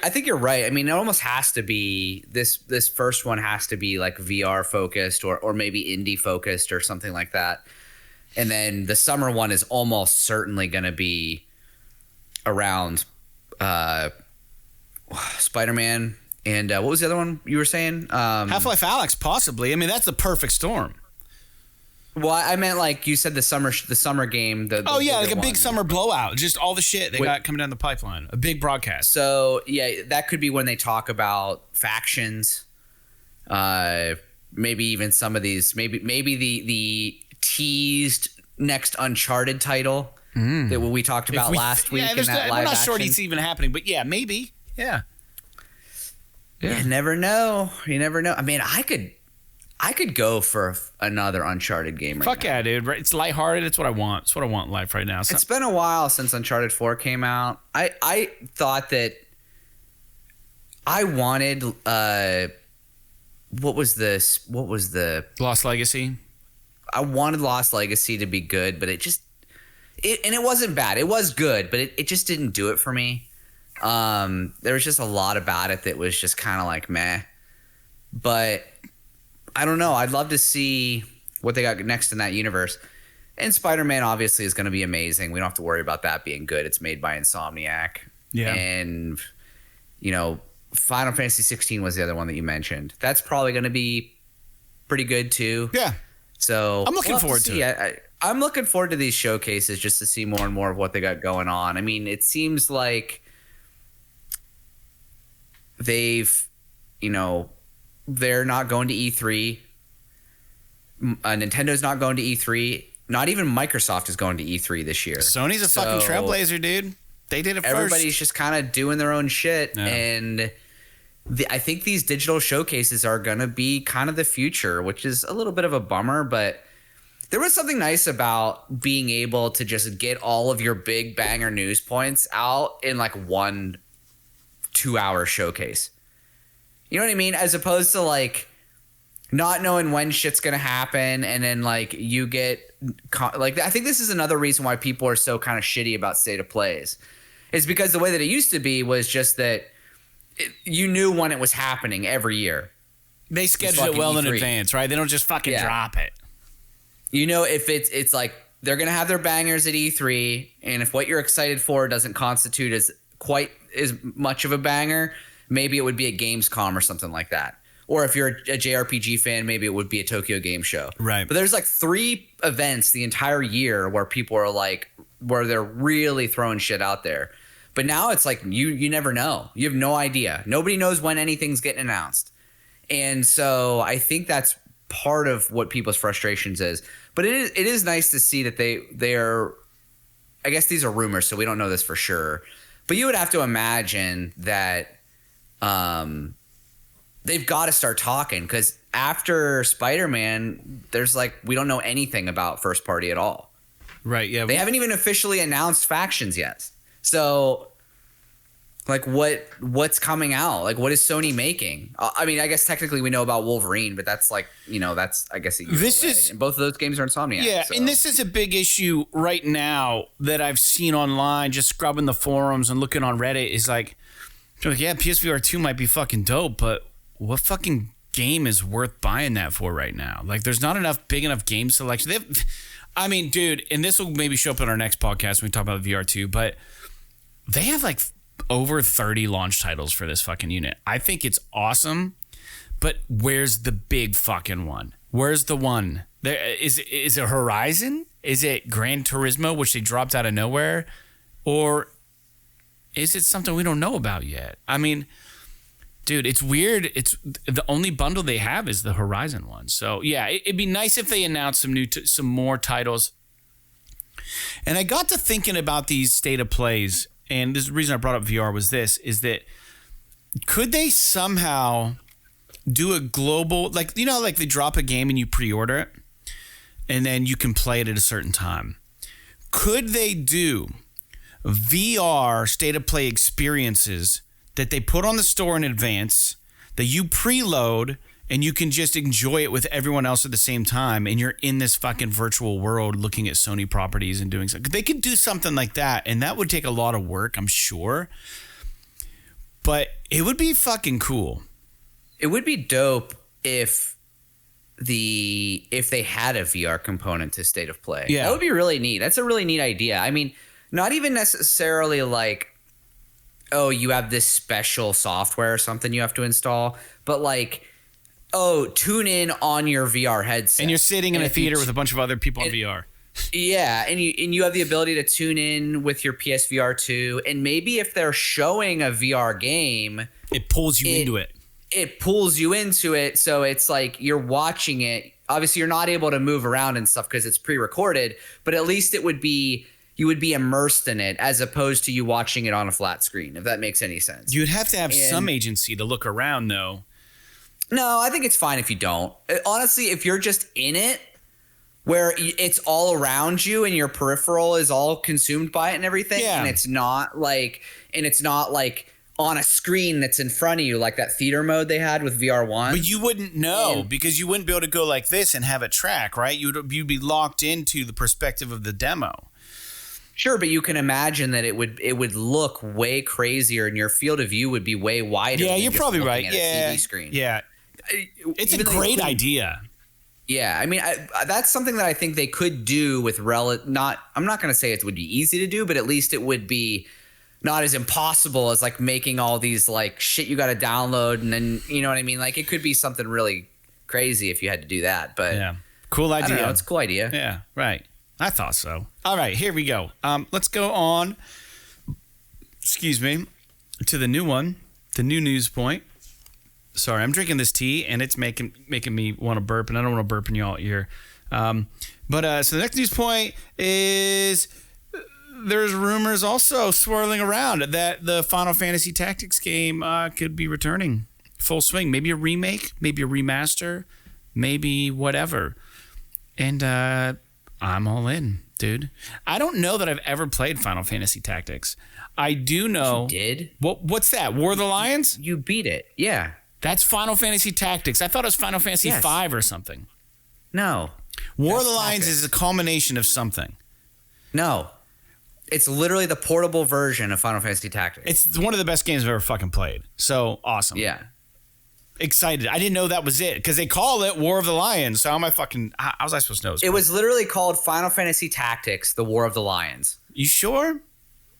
B: think you're right. I mean, it almost has to be this first one has to be like VR focused or maybe indie focused or something like that. And then the summer one is almost certainly going to be around Spider-Man and what was the other one you were saying?
A: Half-Life Alyx, possibly. I mean, that's the perfect storm.
B: Well, I meant like you said the summer game.
A: Like a big summer blowout. Just all the shit they got coming down the pipeline. A big broadcast.
B: So yeah, that could be when they talk about factions. Maybe even some of these. Maybe the teased next Uncharted title that we talked about last week in that live action.
A: I'm not sure it's even happening, but yeah, maybe. Yeah.
B: You never know. I mean, I could go for another Uncharted game right now.
A: Fuck yeah, dude. It's lighthearted. It's what I want. It's what I want in life right now.
B: It's been a while since Uncharted 4 came out. I thought that I wanted what was the
A: Lost Legacy?
B: I wanted Lost Legacy to be good, but it wasn't bad. It was good, but it just didn't do it for me. There was just a lot about it that was just kind of like meh. But I don't know. I'd love to see what they got next in that universe. And Spider-Man obviously is going to be amazing. We don't have to worry about that being good. It's made by Insomniac. Yeah. And, Final Fantasy 16 was the other one that you mentioned. That's probably going to be pretty good too.
A: Yeah.
B: So
A: I'm looking forward to it.
B: I'm looking forward to these showcases just to see more and more of what they got going on. I mean, it seems like they've, they're not going to E3. Nintendo's not going to E3. Not even Microsoft is going to E3 this year.
A: Sony's a fucking trailblazer, dude. They did it first.
B: Everybody's just kind of doing their own shit. Yeah. And I think these digital showcases are going to be kind of the future, which is a little bit of a bummer. But there was something nice about being able to just get all of your big banger news points out in like 1 2-hour showcase. You know what I mean? As opposed to like not knowing when shit's going to happen. And then like you get like, I think this is another reason why people are so kind of shitty about State of Plays is because the way that it used to be was just that you knew when it was happening every year.
A: They schedule it well in advance, right? They don't just fucking drop it.
B: If it's like they're going to have their bangers at E3. And if what you're excited for doesn't constitute as quite as much of a banger, maybe it would be at Gamescom or something like that. Or if you're a JRPG fan, maybe it would be a Tokyo Game Show.
A: Right.
B: But there's like 3 events the entire year where people are like, where they're really throwing shit out there. But now it's like you never know. You have no idea. Nobody knows when anything's getting announced. And so I think that's part of what people's frustrations is. But it is nice to see that they are. I guess these are rumors, so we don't know this for sure. But you would have to imagine that they've got to start talking, because after Spider-Man, there's like, we don't know anything about first party at all.
A: Right. Yeah.
B: They haven't even officially announced factions yet. So like what's coming out? Like, what is Sony making? I mean, I guess technically we know about Wolverine, but that's like, that's, I guess, a year away. And both of those games are Insomniac.
A: Yeah.
B: So.
A: And this is a big issue right now that I've seen online, just scrubbing the forums and looking on Reddit, is like, yeah, PSVR 2 might be fucking dope, but what fucking game is worth buying that for right now? Like, there's not enough big enough game selection. I mean, dude, and this will maybe show up in our next podcast when we talk about VR 2, but they have like over 30 launch titles for this fucking unit. I think it's awesome, but where's the big fucking one? Where's the one? Is it Horizon? Is it Gran Turismo, which they dropped out of nowhere? Or is it something we don't know about yet? I mean, dude, it's weird. It's the only bundle they have is the Horizon one. So yeah, it'd be nice if they announced some more titles. And I got to thinking about these state of plays, and this is the reason I brought up VR is that could they somehow do a global, like, like they drop a game and you pre-order it, and then you can play it at a certain time. Could they do VR state of play experiences that they put on the store in advance, that you preload, and you can just enjoy it with everyone else at the same time, and you're in this fucking virtual world looking at Sony properties and doing something? They could do something like that, and that would take a lot of work, I'm sure. But it would be fucking cool.
B: It would be dope if they had a VR component to State of Play.
A: Yeah.
B: That would be really neat. That's a really neat idea. I mean, not even necessarily like, oh, you have this special software or something you have to install, but like, oh, tune in on your VR headset.
A: And you're sitting in a theater with a bunch of other people in VR.
B: Yeah, and you have the ability to tune in with your PSVR 2, and maybe if they're showing a VR game,
A: it pulls you into it.
B: It pulls you into it, so it's like you're watching it. Obviously, you're not able to move around and stuff because it's pre-recorded, but at least you would be immersed in it as opposed to you watching it on a flat screen, if that makes any sense.
A: You'd have to have some agency to look around, though.
B: No, I think it's fine if you don't. Honestly, if you're just in it, where it's all around you and your peripheral is all consumed by it and everything, and it's not like on a screen that's in front of you, like that theater mode they had with VR1.
A: But you wouldn't know because you wouldn't be able to go like this and have it track, right? You'd be locked into the perspective of the demo.
B: Sure, but you can imagine that it would look way crazier and your field of view would be way wider.
A: Yeah, you're probably right.
B: At a TV screen.
A: Yeah, it's a great idea.
B: Yeah, I mean, that's something that I think they could do with I'm not going to say it would be easy to do, but at least it would be not as impossible as like making all these like shit you got to download, and then, you know what I mean? Like, it could be something really crazy if you had to do that. But
A: yeah, cool idea.
B: I don't know, it's a cool idea.
A: Yeah, right. I thought so. All right, here we go. Let's go on. Excuse me, to the new one, the new news point. Sorry, I'm drinking this tea and it's making me want to burp, and I don't want to burp in y'all ear. So the next news point is there's rumors also swirling around that the Final Fantasy Tactics game could be returning full swing. Maybe a remake, maybe a remaster, maybe whatever. And I'm all in, dude. I don't know that I've ever played Final Fantasy Tactics. I do know.
B: You did?
A: What's that? War of the Lions?
B: You beat it. Yeah.
A: That's Final Fantasy Tactics. I thought it was Final Fantasy V or something.
B: No.
A: War of the Lions is a culmination of something.
B: No. It's literally the portable version of Final Fantasy Tactics.
A: It's one of the best games I've ever fucking played. So awesome.
B: Yeah.
A: Excited. I didn't know that was it because they call it War of the Lions. So how was I supposed to know?
B: It was literally called Final Fantasy Tactics, the War of the Lions.
A: You sure?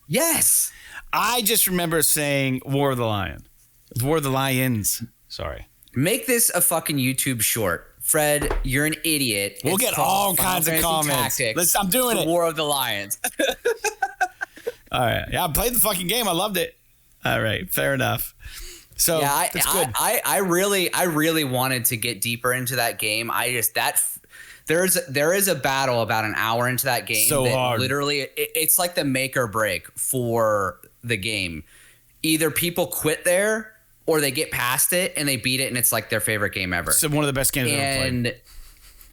B: Yes.
A: I just remember saying War of the Lion. War of the Lions. Sorry.
B: Make this a fucking YouTube short. Fred, you're an idiot.
A: We'll get all kinds of comments. I'm doing it.
B: War of the Lions.
A: All right. Yeah, I played the fucking game. I loved it. All right. Fair enough. So
B: yeah,
A: that's good.
B: I really wanted to get deeper into that game. There is a battle about an hour into that game.
A: So
B: that
A: hard.
B: Literally, it's like the make or break for the game. Either people quit there or they get past it and they beat it and it's like their favorite game ever.
A: So one of the best games I've ever played.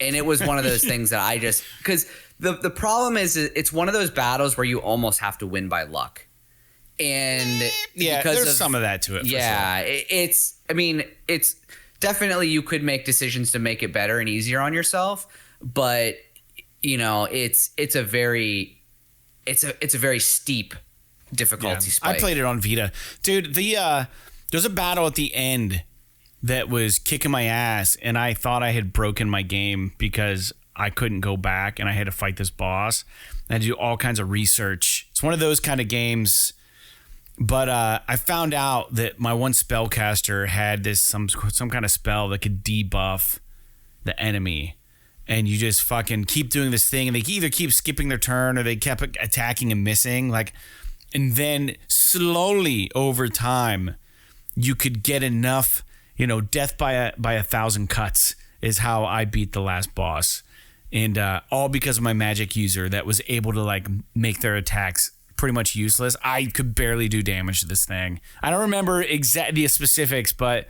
B: And it was one of those things that I just because the problem is it's one of those battles where you almost have to win by luck. And
A: yeah,
B: because
A: there's some of that to it.
B: Yeah,
A: for sure.
B: It's definitely you could make decisions to make it better and easier on yourself, but it's a very steep difficulty spike.
A: I played it on Vita, dude. There's a battle at the end that was kicking my ass, and I thought I had broken my game because I couldn't go back and I had to fight this boss. I had to do all kinds of research. It's one of those kind of games. But I found out that my one spellcaster had this some kind of spell that could debuff the enemy, and you just fucking keep doing this thing, and they either keep skipping their turn or they kept attacking and missing, and then slowly over time, you could get enough, death by a 1,000 cuts is how I beat the last boss, and all because of my magic user that was able to make their attacks pretty much useless. I could barely do damage to this thing. I don't remember exactly the specifics, but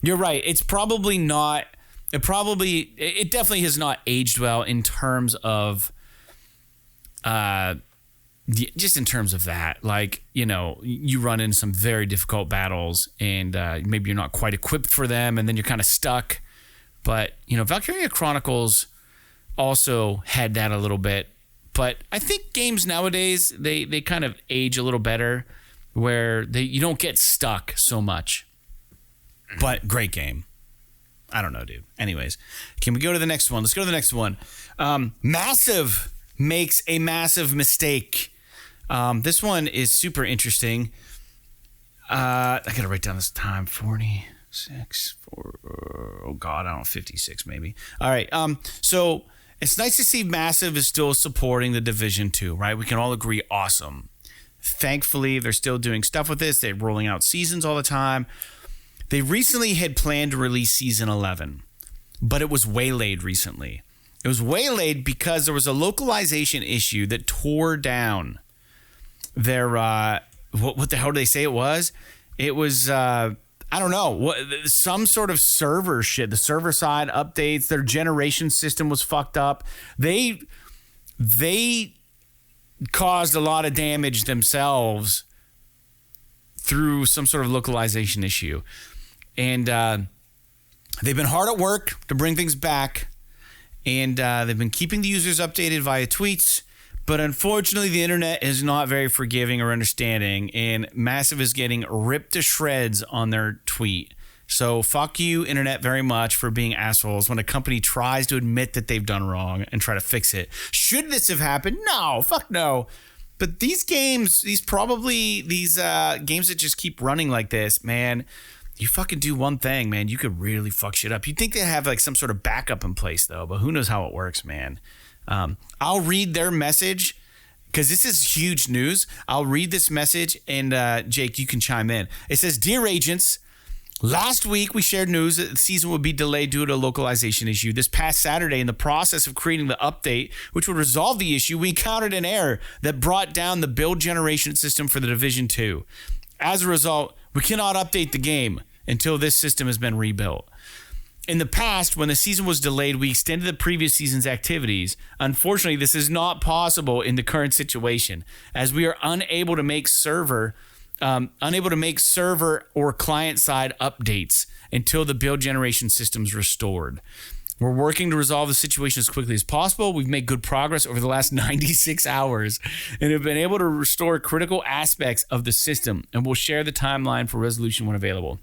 A: you're right. It's probably not. It definitely has not aged well in terms of, just in terms of that. You run into some very difficult battles, and maybe you're not quite equipped for them, and then you're kind of stuck. But Valkyria Chronicles also had that a little bit. But I think games nowadays, they kind of age a little better where you don't get stuck so much. But great game. I don't know, dude. Anyways, can we go to the next one? Let's go to the next one. Massive makes a massive mistake. This one is super interesting. I got to write down this time. 46. Oh, God. I don't know. 56 maybe. All right. So it's nice to see Massive is still supporting the Division 2, right? We can all agree, awesome. Thankfully, they're still doing stuff with this. They're rolling out seasons all the time. They recently had planned to release Season 11, but it was waylaid recently. It was waylaid because there was a localization issue that tore down their, what the hell did they say it was? It was, I don't know, some sort of server shit. The server side updates, their generation system was fucked up. They caused a lot of damage themselves through some sort of localization issue. And they've been hard at work to bring things back. And they've been keeping the users updated via tweets. But unfortunately, the internet is not very forgiving or understanding, and Massive is getting ripped to shreds on their tweet. So fuck you, internet, very much for being assholes when a company tries to admit that they've done wrong and try to fix it. Should this have happened? No, fuck no. But these games, games that just keep running like this, man, you fucking do one thing, man, you could really fuck shit up. You'd think they have some sort of backup in place, though, but who knows how it works, man. I'll read their message because this is huge news. I'll read this message, and Jake, you can chime in. It says, "Dear agents, last week we shared news that the season would be delayed due to a localization issue. This past Saturday, in the process of creating the update, which would resolve the issue, we encountered an error that brought down the build generation system for the Division 2. As a result, we cannot update the game until this system has been rebuilt. In the past, when the season was delayed, we extended the previous season's activities. Unfortunately, this is not possible in the current situation, as we are unable to make server or client-side updates until the build generation system is restored. We're working to resolve the situation as quickly as possible. We've made good progress over the last 96 hours and have been able to restore critical aspects of the system, and we'll share the timeline for resolution when available.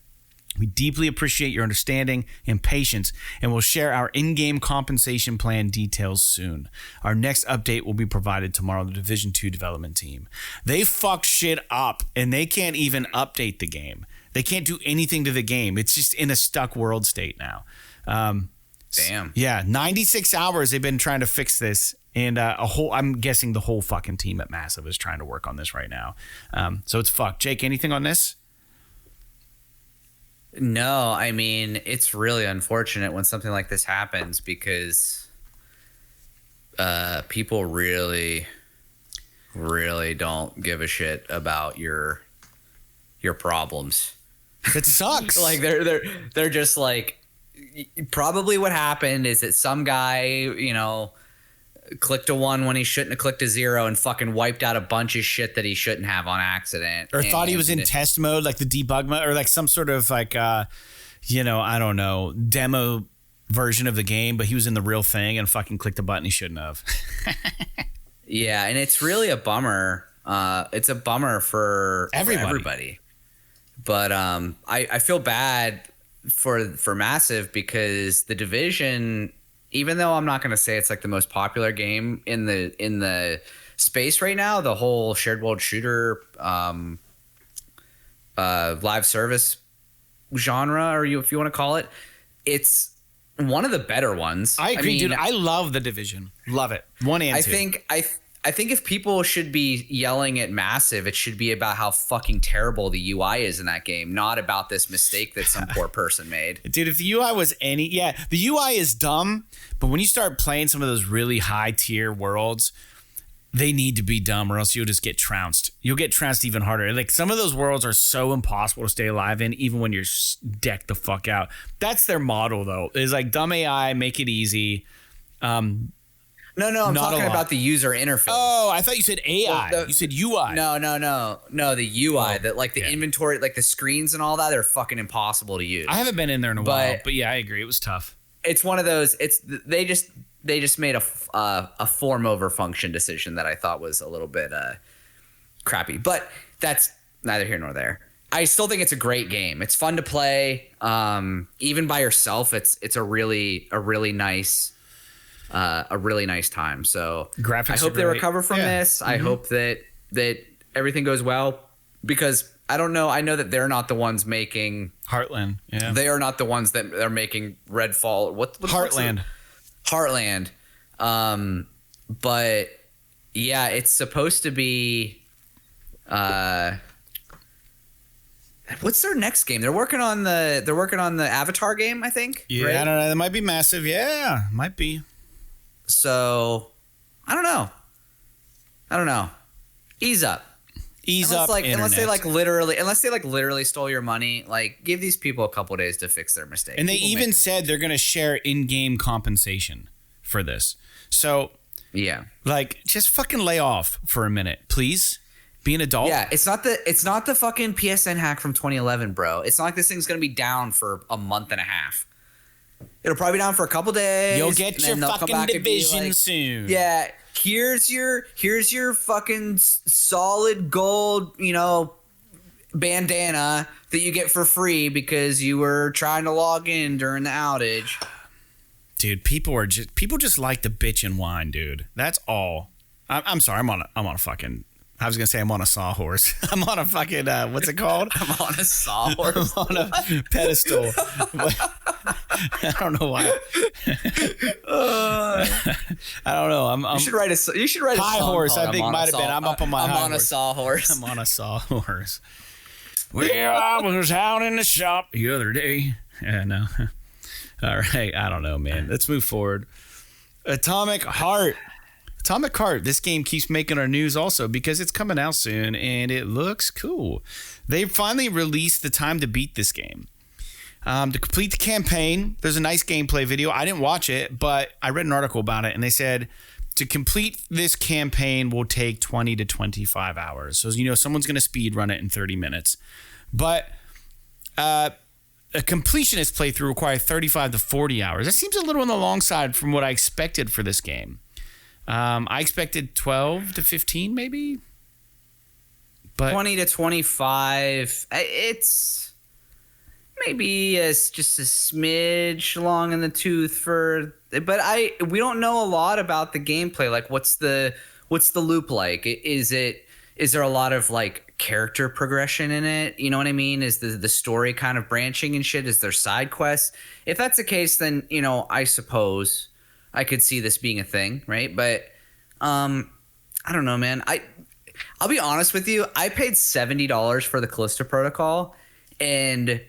A: We deeply appreciate your understanding and patience, and we'll share our in-game compensation plan details soon. Our next update will be provided tomorrow to the Division 2 development team." They fuck shit up, and they can't even update the game. They can't do anything to the game. It's just in a stuck world state now.
B: Damn.
A: Yeah, 96 hours they've been trying to fix this, and I'm guessing the whole fucking team at Massive is trying to work on this right now. So it's fucked. Jake, anything on this?
B: No, I mean, it's really unfortunate when something like this happens because people really, really don't give a shit about your problems.
A: It sucks.
B: Like they're just like, probably what happened is that some guy, clicked a 1 when he shouldn't have clicked a 0 and fucking wiped out a bunch of shit that he shouldn't have on accident.
A: Or thought he was in test mode, like the debug mode, or like some sort of like, I don't know, demo version of the game, but he was in the real thing and fucking clicked a button he shouldn't have.
B: Yeah, and it's really a bummer. It's a bummer for everybody. But I feel bad for Massive because the Division, even though I'm not going to say it's like the most popular game in the space right now, the whole shared world shooter live service genre, or if you want to call it, it's one of the better ones.
A: I agree, dude. I love the Division. Love it. 1 and 2.
B: I think if people should be yelling at Massive, it should be about how fucking terrible the UI is in that game, not about this mistake that some poor person made.
A: Dude, if the UI was the UI is dumb, but when you start playing some of those really high tier worlds, they need to be dumb or else you'll just get trounced. You'll get trounced even harder. Like some of those worlds are so impossible to stay alive in, even when you're decked the fuck out. That's their model though, is like dumb AI, make it easy.
B: No, I'm talking about the user interface.
A: Oh, I thought you said AI. You said UI.
B: No, the UI, that like the inventory, like the screens and all that, they're fucking impossible to use.
A: I haven't been in there in a while, but yeah, I agree. It was tough.
B: It's one of those. They just made a form over function decision that I thought was a little bit crappy, but that's neither here nor there. I still think it's a great game. It's fun to play. Even by yourself, it's a really nice. A really nice time. So
A: graphics
B: I hope they recover from this.
A: Mm-hmm.
B: I hope that everything goes well because I don't know. I know that they're not the ones making
A: Heartland. Yeah,
B: they are not the ones that are making Redfall. What
A: Heartland?
B: Heartland. But yeah, it's supposed to be. What's their next game? They're working on the Avatar game, I think.
A: Yeah,
B: right?
A: I don't know. That might be Massive. Yeah, might be.
B: So, I don't know. Ease up. Unless they literally stole your money, like give these people a couple days to fix their mistake.
A: And they even said they're going to share in-game compensation for this. So,
B: yeah.
A: Like just fucking lay off for a minute, please. Be an adult.
B: Yeah, it's not the fucking PSN hack from 2011, bro. It's not like this thing's going to be down for a month and a half. It'll probably be down for a couple days.
A: You'll get your fucking Division soon.
B: Yeah, here's your fucking solid gold, bandana that you get for free because you were trying to log in during the outage.
A: Dude, people just like to bitch and whine, dude. That's all. I'm sorry. I'm on a fucking. I was gonna say I'm on a sawhorse. I'm on a fucking what's it called?
B: I'm on a sawhorse.
A: I'm on a pedestal. I don't know why. I don't know.
B: You should write a
A: high
B: song
A: horse.
B: called
A: I think might have been. I'm up on my.
B: I'm
A: high
B: on
A: horse.
B: a sawhorse.
A: I'm on a sawhorse. Well, I was out in the shop the other day. Yeah, no. All right. I don't know, man. Let's move forward. Atomic Heart. This game keeps making our news also because it's coming out soon and it looks cool. They finally released the time to beat this game. To complete the campaign, there's a nice gameplay video. I didn't watch it, but I read an article about it and they said to complete this campaign will take 20 to 25 hours. So, someone's going to speed run it in 30 minutes. But a completionist playthrough requires 35 to 40 hours. That seems a little on the long side from what I expected for this game. I expected 12 to 15 maybe. But
B: 20 to 25. It's maybe just a smidge long in the tooth but we don't know a lot about the gameplay. Like what's the loop like? Is there a lot of like character progression in it? You know what I mean? Is the story kind of branching and shit? Is there side quests? If that's the case, then I suppose I could see this being a thing, right? But I don't know, man. I'll be honest with you. I paid $70 for the Callisto Protocol, and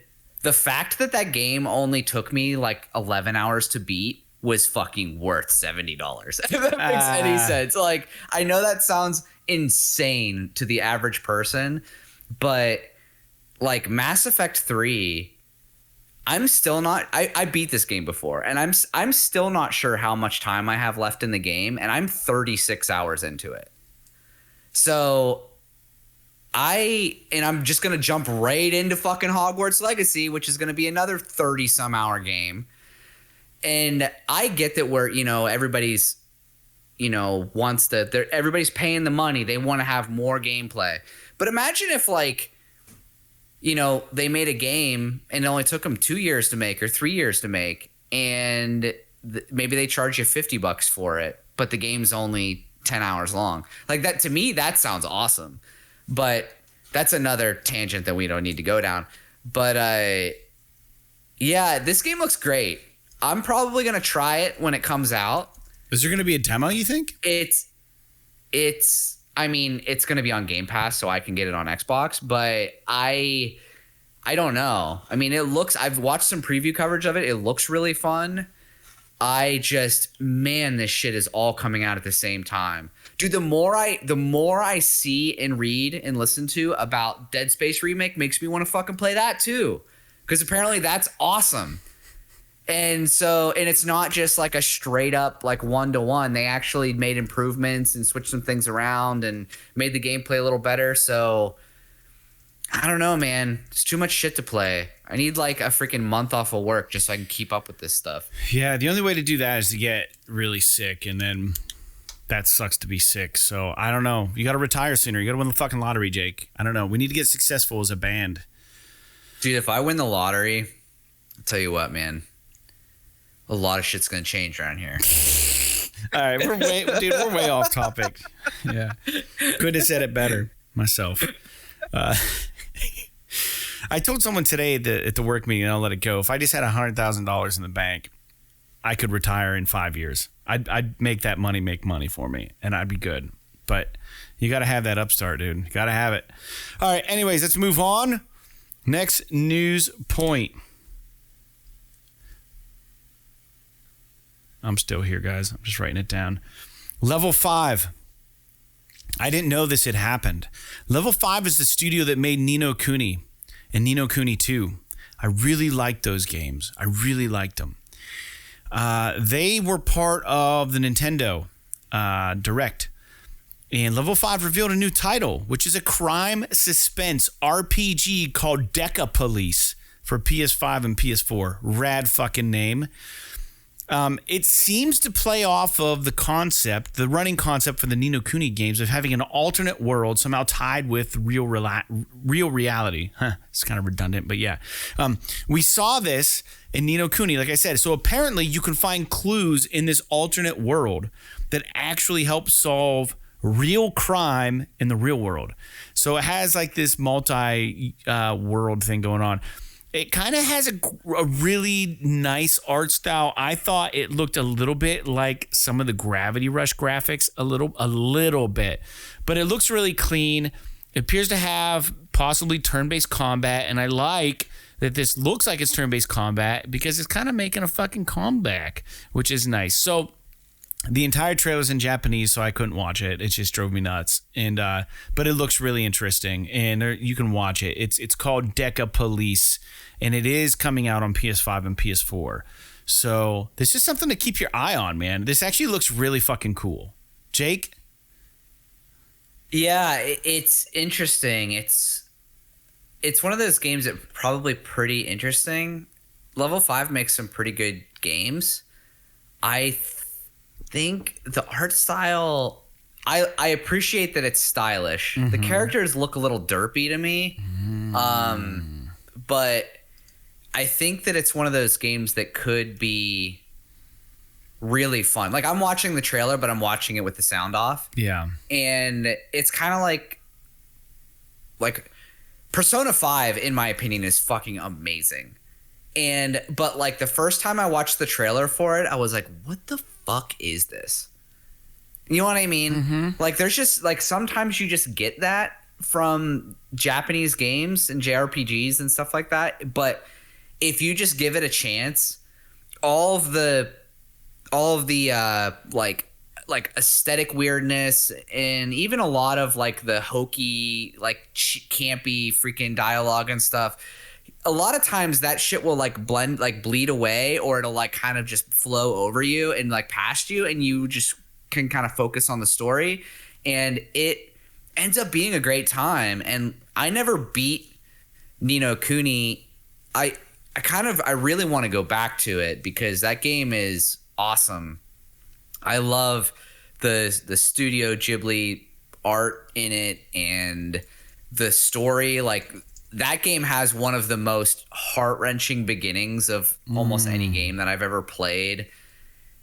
B: the fact that that game only took me like 11 hours to beat was fucking worth $70. If that makes any sense. Like, I know that sounds insane to the average person, but like Mass Effect 3, I'm still not, I beat this game before, and I'm still not sure how much time I have left in the game, and I'm 36 hours into it. So I'm just going to jump right into fucking Hogwarts Legacy, which is going to be another 30 some hour game. And I get that we're, everybody's, wants to, everybody's paying the money. They want to have more gameplay. But imagine if they made a game and it only took them 2 years to make or 3 years to make. And maybe they charge you $50 for it, but the game's only 10 hours long. Like that, to me, that sounds awesome. But that's another tangent that we don't need to go down. But yeah, this game looks great. I'm probably going to try it when it comes out.
A: Is there going to be a demo, you think?
B: It's going to be on Game Pass, so I can get it on Xbox, but I don't know. I mean, I've watched some preview coverage of it. It looks really fun. This shit is all coming out at the same time. Dude, the more I see and read and listen to about Dead Space Remake makes me want to fucking play that too. Because apparently that's awesome. And it's not just like a straight up like 1-to-1. They actually made improvements and switched some things around and made the gameplay a little better. So I don't know, man. It's too much shit to play. I need like a freaking month off of work just so I can keep up with this stuff.
A: Yeah, the only way to do that is to get really sick, and then that sucks to be sick. So I don't know. You got to retire sooner. You got to win the fucking lottery, Jake. I don't know. We need to get successful as a band.
B: Dude, if I win the lottery, I'll tell you what, man. A lot of shit's going to change around here.
A: All right, we're way off topic. Yeah. Couldn't have said it better myself. I told someone today at the work meeting, and I'll let it go. If I just had $100,000 in the bank, I could retire in 5 years. I'd make that money make money for me, and I'd be good. But you got to have that upstart, dude. You got to have it. All right, anyways, let's move on. Next news point. I'm still here, guys. I'm just writing it down. Level 5. I didn't know this had happened. Level 5 is the studio that made Ni no Kuni and Ni no Kuni 2. I really liked those games. I really liked them. They were part of the Nintendo Direct. And Level 5 revealed a new title, which is a crime suspense RPG called DECAPOLICE for PS5 and PS4. Rad fucking name. It seems to play off of the running concept for the Ni no Kuni games of having an alternate world somehow tied with real reality. It's kind of redundant, but yeah. We saw this in Ni no Kuni, like I said. So apparently you can find clues in this alternate world that actually help solve real crime in the real world. So it has like this multi-world thing going on. It kind of has a really nice art style. I thought it looked a little bit like some of the Gravity Rush graphics, a little bit. But it looks really clean. It appears to have possibly turn-based combat, and I like that this looks like it's turn-based combat because it's kind of making a fucking comeback, which is nice. So the entire trailer's in Japanese, so I couldn't watch it. It just drove me nuts. And but it looks really interesting, and you can watch it. It's called DECAPOLICE, and it is coming out on PS5 and PS4. So this is something to keep your eye on, man. This actually looks really fucking cool. Jake?
B: Yeah, it's interesting. It's one of those games that probably pretty interesting. Level 5 makes some pretty good games. I think the art style, I appreciate that it's stylish. Mm-hmm. The characters look a little derpy to me. But I think that it's one of those games that could be really fun. Like, I'm watching the trailer, but I'm watching it with the sound off.
A: Yeah.
B: And it's kind of like Persona 5, in my opinion, is fucking amazing. But like the first time I watched the trailer for it, I was like, what the fuck is this? You know what I mean? Mm-hmm. Like, there's just like, sometimes you just get that from Japanese games and JRPGs and stuff like that. But if you just give it a chance, all of the like aesthetic weirdness and even a lot of like the hokey, like campy freaking dialogue and stuff, a lot of times that shit will like bleed away, or it'll like kind of just flow over you and like past you, and you just can kind of focus on the story, and it ends up being a great time. And I never beat Ni no Kuni. I really want to go back to it because that game is awesome. I love the Studio Ghibli art in it and the story. Like, that game has one of the most heart-wrenching beginnings of almost any game that I've ever played.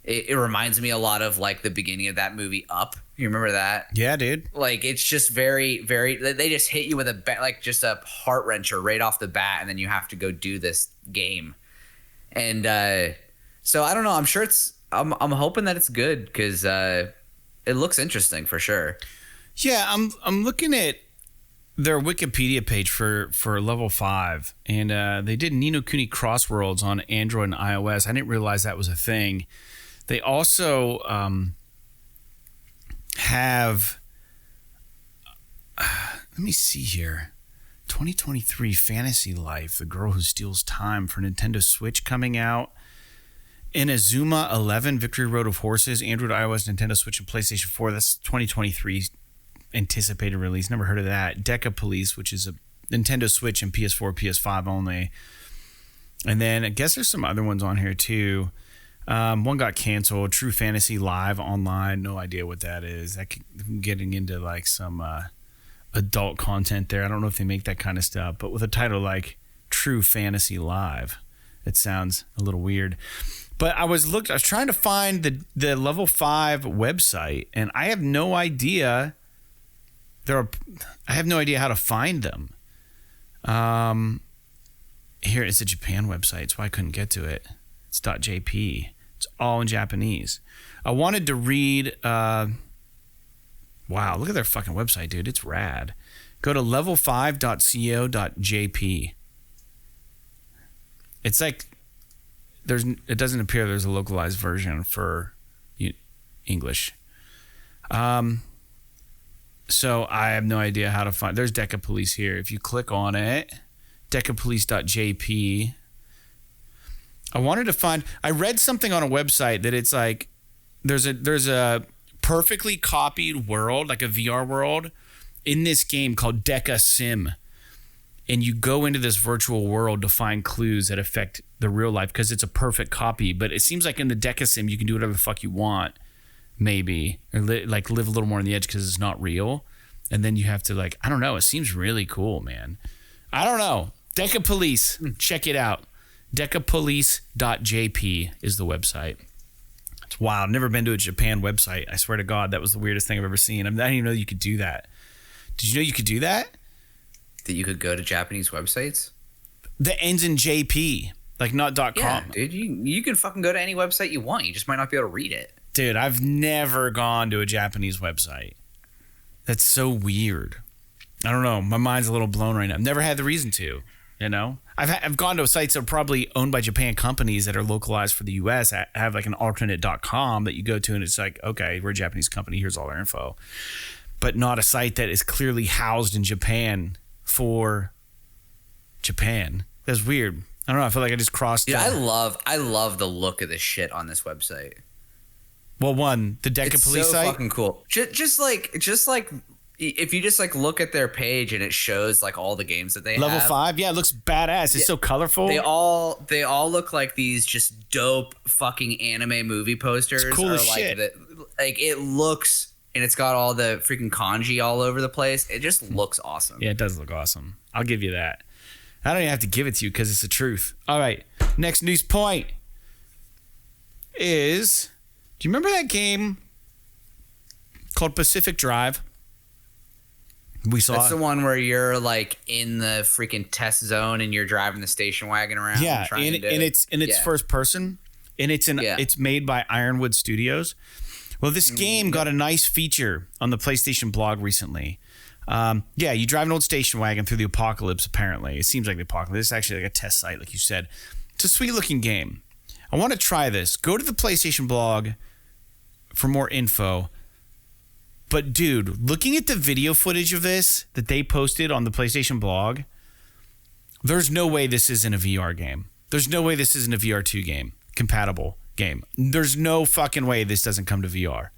B: It reminds me a lot of like the beginning of that movie Up. You remember that?
A: Yeah, dude.
B: Like, it's just very, very. They just hit you with just a heart wrencher right off the bat, and then you have to go do this game. And so I don't know. I'm sure it's. I'm hoping that it's good because it looks interesting for sure. Yeah,
A: I'm looking at their Wikipedia page for level 5, and they did Ni no Kuni Crossworlds on Android and iOS. I didn't realize that was a thing. They also have, let me see here, 2023 Fantasy Life, The Girl Who Steals Time for Nintendo Switch coming out. Inazuma 11, Victory Road of Horses, Android, iOS, Nintendo Switch, and PlayStation 4. That's 2023 anticipated release. Never heard of that. DECAPOLICE, which is a Nintendo Switch and PS4, PS5 only. And then I guess there's some other ones on here too. One got canceled. True Fantasy Live Online. No idea what that is. Getting into like some adult content there. I don't know if they make that kind of stuff, but with a title like True Fantasy Live, it sounds a little weird. But I was trying to find the level 5 website, and I have no idea. I have no idea how to find them. Here, it's a Japan website, so I couldn't get to it. It's .jp. It's all in Japanese. I wanted to read. Wow, look at their fucking website, dude. It's rad. Go to level5.co.jp. It's like it doesn't appear there's a localized version for English. So I have no idea how to find. There's DECAPOLICE here. If you click on it, decapolice.jp. I wanted to find. I read something on a website that it's like there's a perfectly copied world, like a VR world, in this game called Deca Sim, and you go into this virtual world to find clues that affect the real life because it's a perfect copy. But it seems like in the Deca Sim you can do whatever the fuck you want, maybe, or like live a little more on the edge because it's not real. And then you have to like, I don't know. It seems really cool, man. I don't know. DECAPOLICE, check it out. Decapolice.jp is the website. It's wild. I've never been to a Japan website. I swear to God, that was the weirdest thing I've ever seen. I didn't even know you could do that. Did you know you could do that?
B: That you could go to Japanese websites?
A: That ends in JP, like not .com.
B: Yeah, dude, you can fucking go to any website you want. You just might not be able to read it.
A: Dude, I've never gone to a Japanese website. That's so weird. I don't know. My mind's a little blown right now. I've never had the reason to, you know? I've gone to sites that are probably owned by Japan companies that are localized for the U.S. I have like an alternate.com that you go to and it's like, okay, we're a Japanese company. Here's all our info. But not a site that is clearly housed in Japan for Japan. That's weird. I don't know. I feel like I just crossed.
B: Yeah, I love the look of this shit on this website.
A: Well, the DECAPOLICE site.
B: It's so fucking cool. Just like if you just like look at their page and it shows like all the games that they
A: Level
B: have.
A: 5, yeah, it looks badass. It's so colorful.
B: They all look like these just dope fucking anime movie posters.
A: It's cool as shit.
B: Like it looks, and it's got all the freaking kanji all over the place. It just looks awesome.
A: Yeah, it does look awesome. I'll give you that. I don't even have to give it to you because it's the truth. All right, next news point is, do you remember that game called Pacific Drive? We saw
B: That's the one where you're like in the freaking test zone and you're driving the station wagon around.
A: Yeah, and it's first person, and it's made by Ironwood Studios. Well, this game got a nice feature on the PlayStation blog recently. Yeah, you drive an old station wagon through the apocalypse, apparently. It seems like the apocalypse. It's actually like a test site, like you said. It's a sweet-looking game. I want to try this. Go to the PlayStation blog for more info. But, dude, looking at the video footage of this that they posted on the PlayStation blog, there's no way this isn't a VR game. There's no way this isn't a VR2 game, compatible game. There's no fucking way this doesn't come to VR.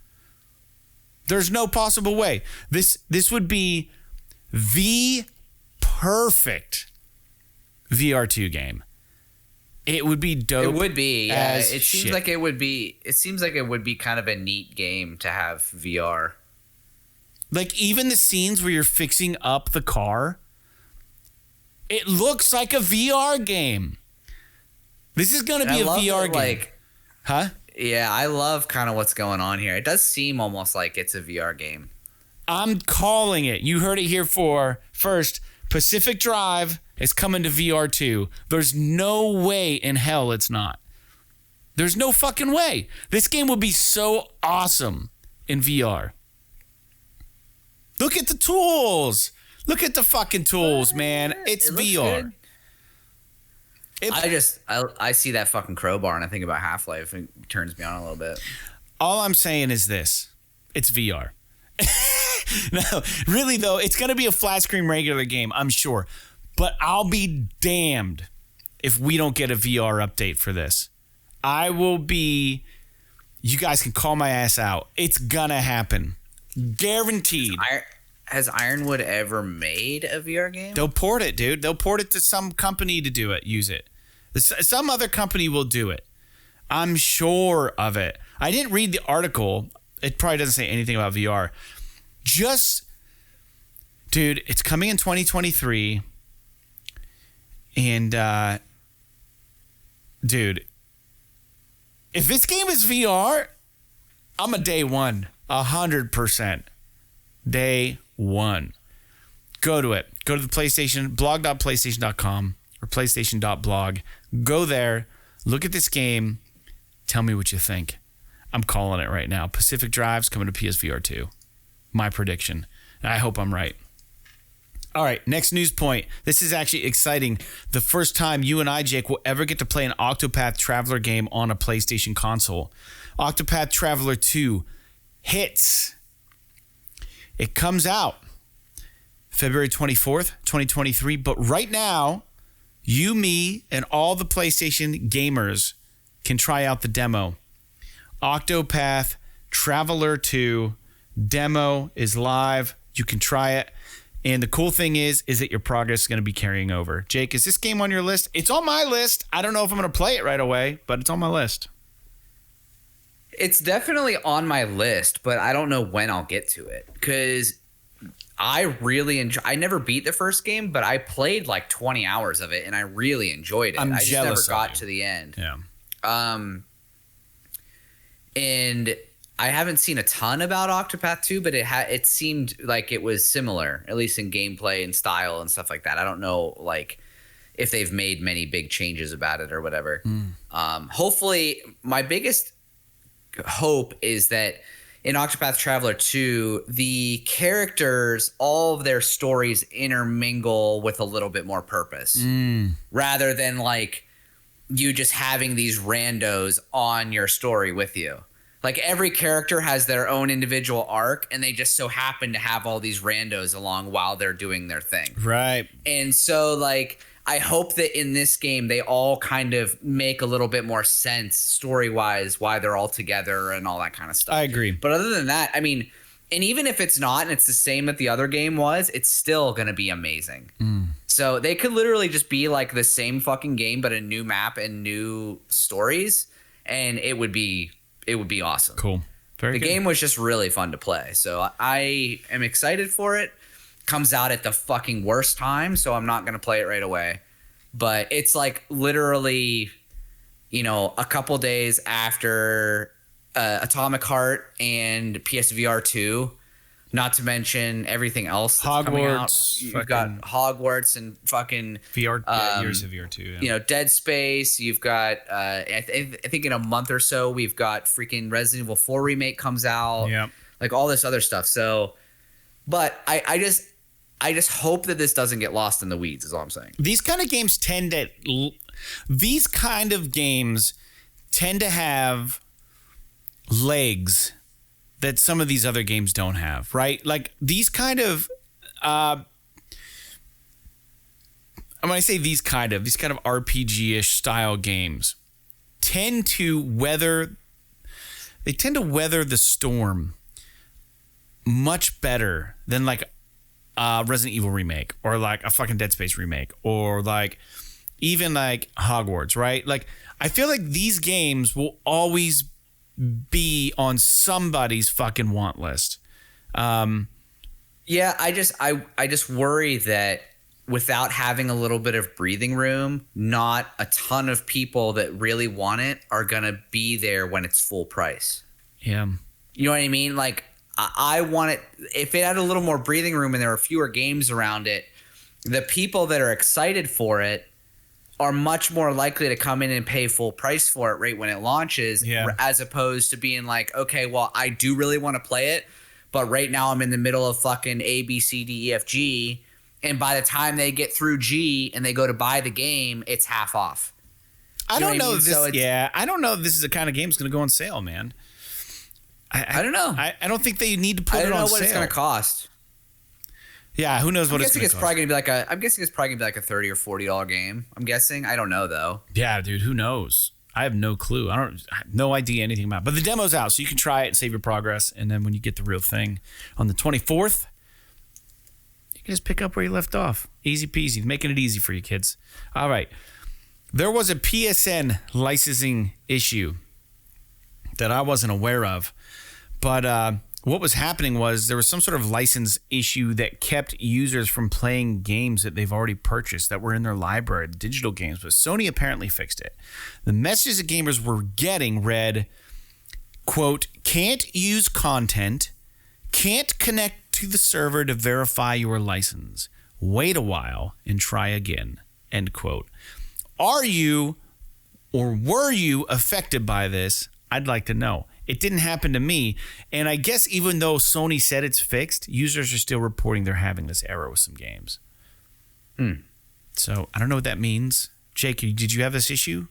A: There's no possible way. This would be the perfect VR2 game. It would be dope.
B: It would be. Yeah. It seems
A: shit.
B: like it would be. It seems like it would be kind of a neat game to have VR.
A: Like even the scenes where you're fixing up the car, it looks like a VR game. This is going to be a VR game.
B: Like,
A: huh?
B: Yeah, I love kind of what's going on here. It does seem almost like it's a VR game.
A: I'm calling it. You heard it here first. Pacific Drive is coming to VR2. There's no way in hell it's not. There's no fucking way. This game would be so awesome in VR. Look at the tools. Look at the fucking tools, man. It's VR.
B: I see that fucking crowbar and I think about Half-Life and it turns me on a little bit.
A: All I'm saying is this. It's VR. No, really though, it's going to be a flat screen regular game, I'm sure. But I'll be damned if we don't get a VR update for this. I will be... You guys can call my ass out. It's going to happen. Guaranteed.
B: Has Ironwood ever made a VR game?
A: They'll port it, dude. They'll port it to some company to do it, use it. Some other company will do it. I'm sure of it. I didn't read the article. It probably doesn't say anything about VR. Dude, it's coming in 2023. And, dude, if this game is VR, I'm a day one. 100%. Day one. Go to it. Go to the PlayStation, blog.playstation.com or playstation.blog. Go there. Look at this game. Tell me what you think. I'm calling it right now. Pacific Drive's coming to PSVR 2. My prediction. And I hope I'm right. All right, next news point. This is actually exciting. The first time you and I, Jake, will ever get to play an Octopath Traveller game on a PlayStation console. Octopath Traveller 2 hits. It comes out February 24th, 2023. But right now, you, me, and all the PlayStation gamers can try out the demo. Octopath Traveller 2 demo is live. You can try it. And the cool thing is that your progress is going to be carrying over. Jake, is this game on your list? It's on my list. I don't know if I'm going to play it right away, but it's on my list.
B: It's definitely on my list, but I don't know when I'll get to it because I really enjoy. I never beat the first game, but I played like 20 hours of it and I really enjoyed it. I just never got to the end.
A: Yeah.
B: And I haven't seen a ton about Octopath 2, but it seemed like it was similar, at least in gameplay and style and stuff like that. I don't know, like, if they've made many big changes about it or whatever. Hopefully, my biggest hope is that in Octopath Traveller 2, the characters, all of their stories intermingle with a little bit more purpose, rather than, like, you just having these randos on your story with you. Like every character has their own individual arc and they just so happen to have all these randos along while they're doing their thing.
A: Right.
B: And so like I hope that in this game they all kind of make a little bit more sense story-wise why they're all together and all that kind of stuff.
A: I agree.
B: But other than that, I mean, and even if it's not and it's the same that the other game was, it's still going to be amazing. So they could literally just be like the same fucking game but a new map and new stories and it would be awesome.
A: Cool. Very good.
B: The game was just really fun to play. So I am excited for it. Comes out at the fucking worst time, so I'm not going to play it right away. But it's like literally, you know, a couple days after Atomic Heart and PSVR 2. Not to mention everything else that's coming out. You've got Hogwarts and fucking
A: VR, years of VR 2. Yeah.
B: You know, Dead Space. You've got, I think in a month or so, we've got freaking Resident Evil 4 remake comes out.
A: Yeah.
B: Like all this other stuff. So, but I just, I just hope that this doesn't get lost in the weeds, is all I'm saying.
A: These kind of games tend to have legs that some of these other games don't have, right? Like these kind of when I say these kind of RPG-ish style games tend to weather the storm much better than like Resident Evil remake or like a fucking Dead Space remake or like even like Hogwarts, right? Like I feel like these games will always be on somebody's fucking want list.
B: Yeah, I just worry that without having a little bit of breathing room, not a ton of people that really want it are gonna be there when it's full price.
A: Yeah.
B: You know what I mean? Like, I want it, if it had a little more breathing room and there were fewer games around it, the people that are excited for it are much more likely to come in and pay full price for it right when it launches, as opposed to being like, okay, well, I do really want to play it, but right now I'm in the middle of fucking A, B, C, D, E, F, G, and by the time they get through G and they go to buy the game, it's half off.
A: I don't know if this is the kind of game that's going to go on sale, man.
B: I don't know.
A: I don't think they need to put it on sale.
B: I don't know what it's going to cost.
A: Yeah, who knows what it's going to cost.
B: I'm guessing it's probably going to be like a $30 or $40 game. I'm guessing. I don't know, though.
A: Yeah, dude, who knows? I have no clue. I have no idea anything about it. But the demo's out, so you can try it and save your progress. And then when you get the real thing on the 24th, you can just pick up where you left off. Easy peasy. Making it easy for you kids. All right. There was a PSN licensing issue that I wasn't aware of. But what was happening was there was some sort of license issue that kept users from playing games that they've already purchased that were in their library, digital games. But Sony apparently fixed it. The messages that gamers were getting read, quote, can't use content, can't connect to the server to verify your license. Wait a while and try again, end quote. Are you or were you affected by this? I'd like to know. It didn't happen to me. And I guess even though Sony said it's fixed, users are still reporting they're having this error with some games. So I don't know what that means. Jake, did you have this issue?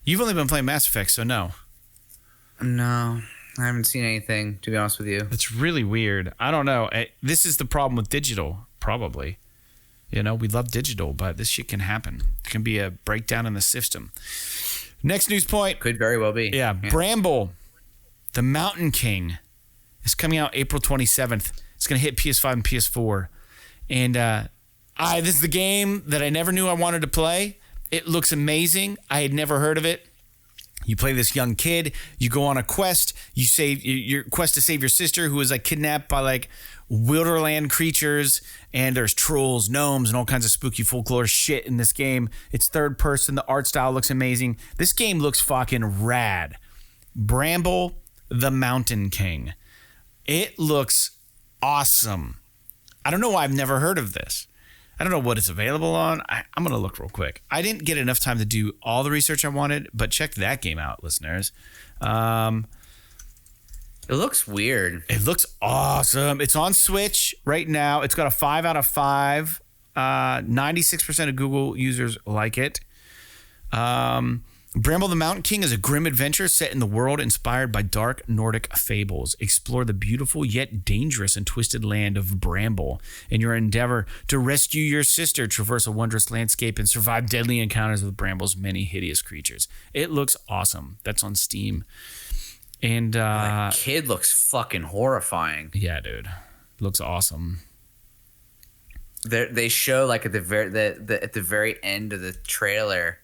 A: You've only been playing Mass Effect, so no.
B: No, I haven't seen anything, to be honest with you.
A: It's really weird. I don't know. This is the problem with digital, probably. You know, we love digital, but this shit can happen. It can be a breakdown in the system. Next news point.
B: Could very well be.
A: Yeah. Bramble, the Mountain King, is coming out April 27th. It's going to hit PS5 and PS4. And this is the game that I never knew I wanted to play. It looks amazing. I had never heard of it. You play this young kid. You go on a quest. You save your quest to save your sister, who is like kidnapped by like Wilderland creatures. And there's trolls, gnomes, and all kinds of spooky folklore shit in this game. It's third person. The art style looks amazing. This game looks fucking rad. Bramble, the Mountain King. It looks awesome. I don't know why I've never heard of this. I don't know what it's available on. I'm going to look real quick. I didn't get enough time to do all the research I wanted, but check that game out, listeners. It
B: looks weird.
A: It looks awesome. It's on Switch right now. It's got a 5 out of 5. 96% of Google users like it. Bramble the Mountain King is a grim adventure set in the world inspired by dark Nordic fables. Explore the beautiful yet dangerous and twisted land of Bramble in your endeavor to rescue your sister, traverse a wondrous landscape, and survive deadly encounters with Bramble's many hideous creatures. It looks awesome. That's on Steam. And
B: that kid looks fucking horrifying.
A: Yeah, dude. Looks awesome.
B: They show like at the very end of the trailer,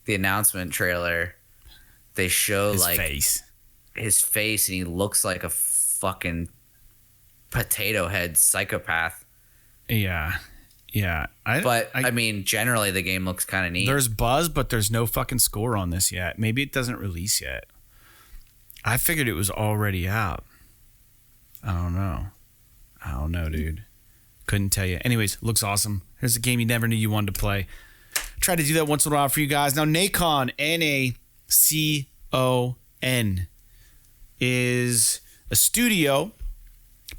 B: the announcement trailer, they show his face, and he looks like a fucking potato head psychopath.
A: Yeah.
B: I mean, generally the game looks kind of neat.
A: There's buzz, but there's no fucking score on this yet. Maybe it doesn't release yet. I figured it was already out. I don't know, dude. Couldn't tell you. Anyways, looks awesome. Here's a game you never knew you wanted to play. Try to do that once in a while for you guys. Now, NACON, N-A-C-O-N, is a studio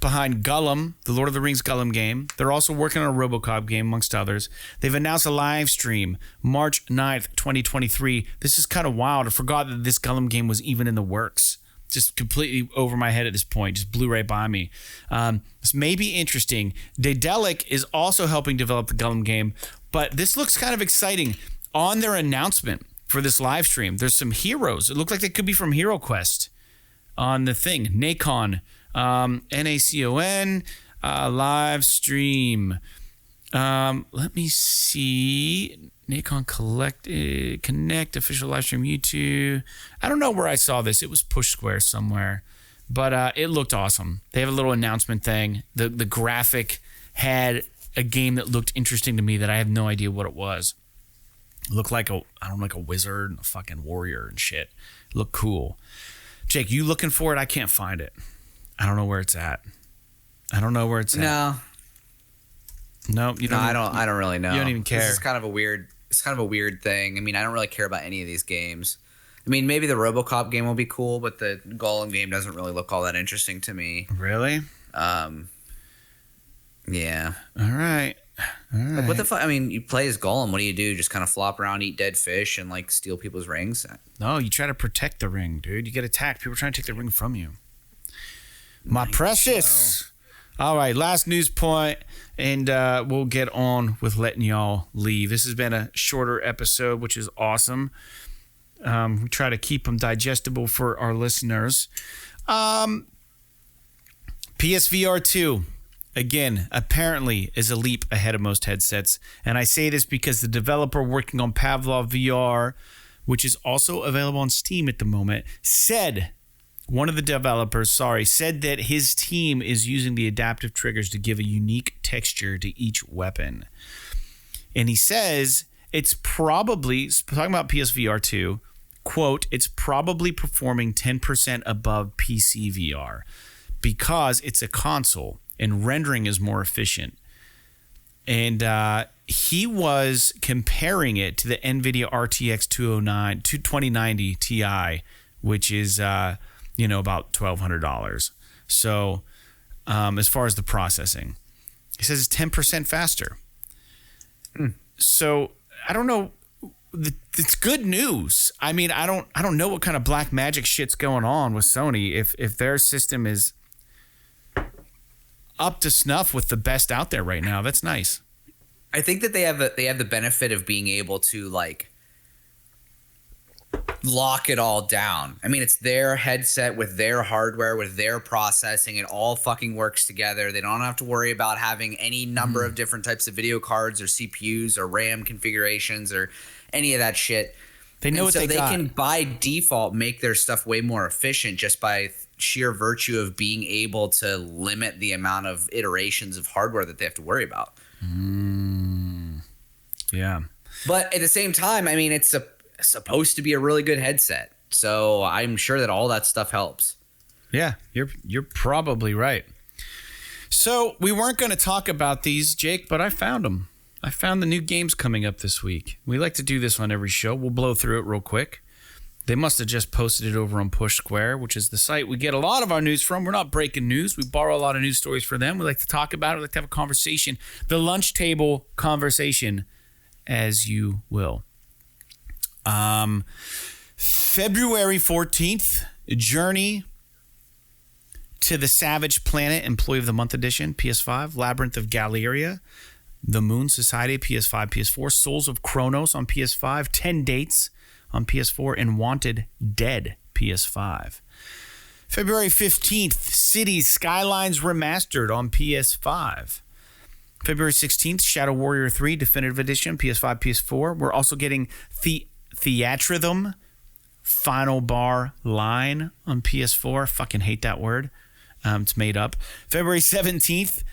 A: behind Gollum, the Lord of the Rings Gollum game. They're also working on a RoboCop game, amongst others. They've announced a live stream March 9th, 2023. This is kind of wild. I forgot that this Gollum game was even in the works. Just completely over my head at this point. Just blew right by me. This may be interesting. Daedalic is also helping develop the Gollum game, but this looks kind of exciting. On their announcement for this live stream, there's some heroes. It looked like they could be from Hero Quest on the thing. NACON, NACON, live stream. Let me see. NACON Connect, official live stream YouTube. I don't know where I saw this. It was Push Square somewhere, but it looked awesome. They have a little announcement thing. The graphic had a game that looked interesting to me that I have no idea what it was. It looked like a wizard and a fucking warrior and shit. It looked cool. Jake, you looking for it? I can't find it. I don't know where it's at. No, you don't.
B: No, I don't really know.
A: You don't even care.
B: This is kind of a weird thing. I mean, I don't really care about any of these games. I mean, maybe the RoboCop game will be cool, but the Gollum game doesn't really look all that interesting to me.
A: Really?
B: Yeah.
A: All right.
B: Like, what the fuck? I mean, you play as Gollum. What do you do? Just kind of flop around, eat dead fish, and like steal people's rings?
A: No, you try to protect the ring, dude. You get attacked. People are trying to take the ring from you. My precious. So. All right, last news point, and we'll get on with letting y'all leave. This has been a shorter episode, which is awesome. We try to keep them digestible for our listeners. PSVR 2, again, apparently is a leap ahead of most headsets. And I say this because the developer working on PAVLOV VR, which is also available on Steam at the moment, said that his team is using the adaptive triggers to give a unique texture to each weapon. And he says it's probably, talking about PSVR 2, quote, it's probably performing 10% above PC VR because it's a console and rendering is more efficient. And he was comparing it to the NVIDIA RTX 2090 Ti, which is about $1,200. So as far as the processing, he says it's 10% faster. So I don't know. It's good news. I mean, I don't know what kind of black magic shit's going on with Sony. If their system is up to snuff with the best out there right now, that's nice.
B: I think that they have the benefit of being able to like lock it all down. I mean, it's their headset with their hardware, with their processing. It all fucking works together. They don't have to worry about having any number of different types of video cards or CPUs or RAM configurations or any of that shit.
A: They know what they got.
B: Can by default make their stuff way more efficient just by sheer virtue of being able to limit the amount of iterations of hardware that they have to worry about.
A: Yeah.
B: But at the same time, I mean, it's supposed to be a really good headset. So I'm sure that all that stuff helps.
A: Yeah, you're probably right. So we weren't going to talk about these, Jake, but I found them. I found the new games coming up this week. We like to do this on every show. We'll blow through it real quick. They must have just posted it over on Push Square, which is the site we get a lot of our news from. We're not breaking news. We borrow a lot of news stories for them. We like to talk about it. We like to have a conversation. The lunch table conversation, as you will. February 14th, Journey to the Savage Planet, Employee of the Month Edition, PS5, Labyrinth of Galeria, The Moon Society, PS5, PS4, Souls of Chronos on PS5, 10 Dates on PS4, and Wanted Dead, PS5. February 15th, Cities Skylines Remastered on PS5. February 16th, Shadow Warrior 3 Definitive Edition, PS5, PS4. We're also getting Theatrhythm Final Bar Line on PS4. Fucking hate that word. It's made up. February 17th,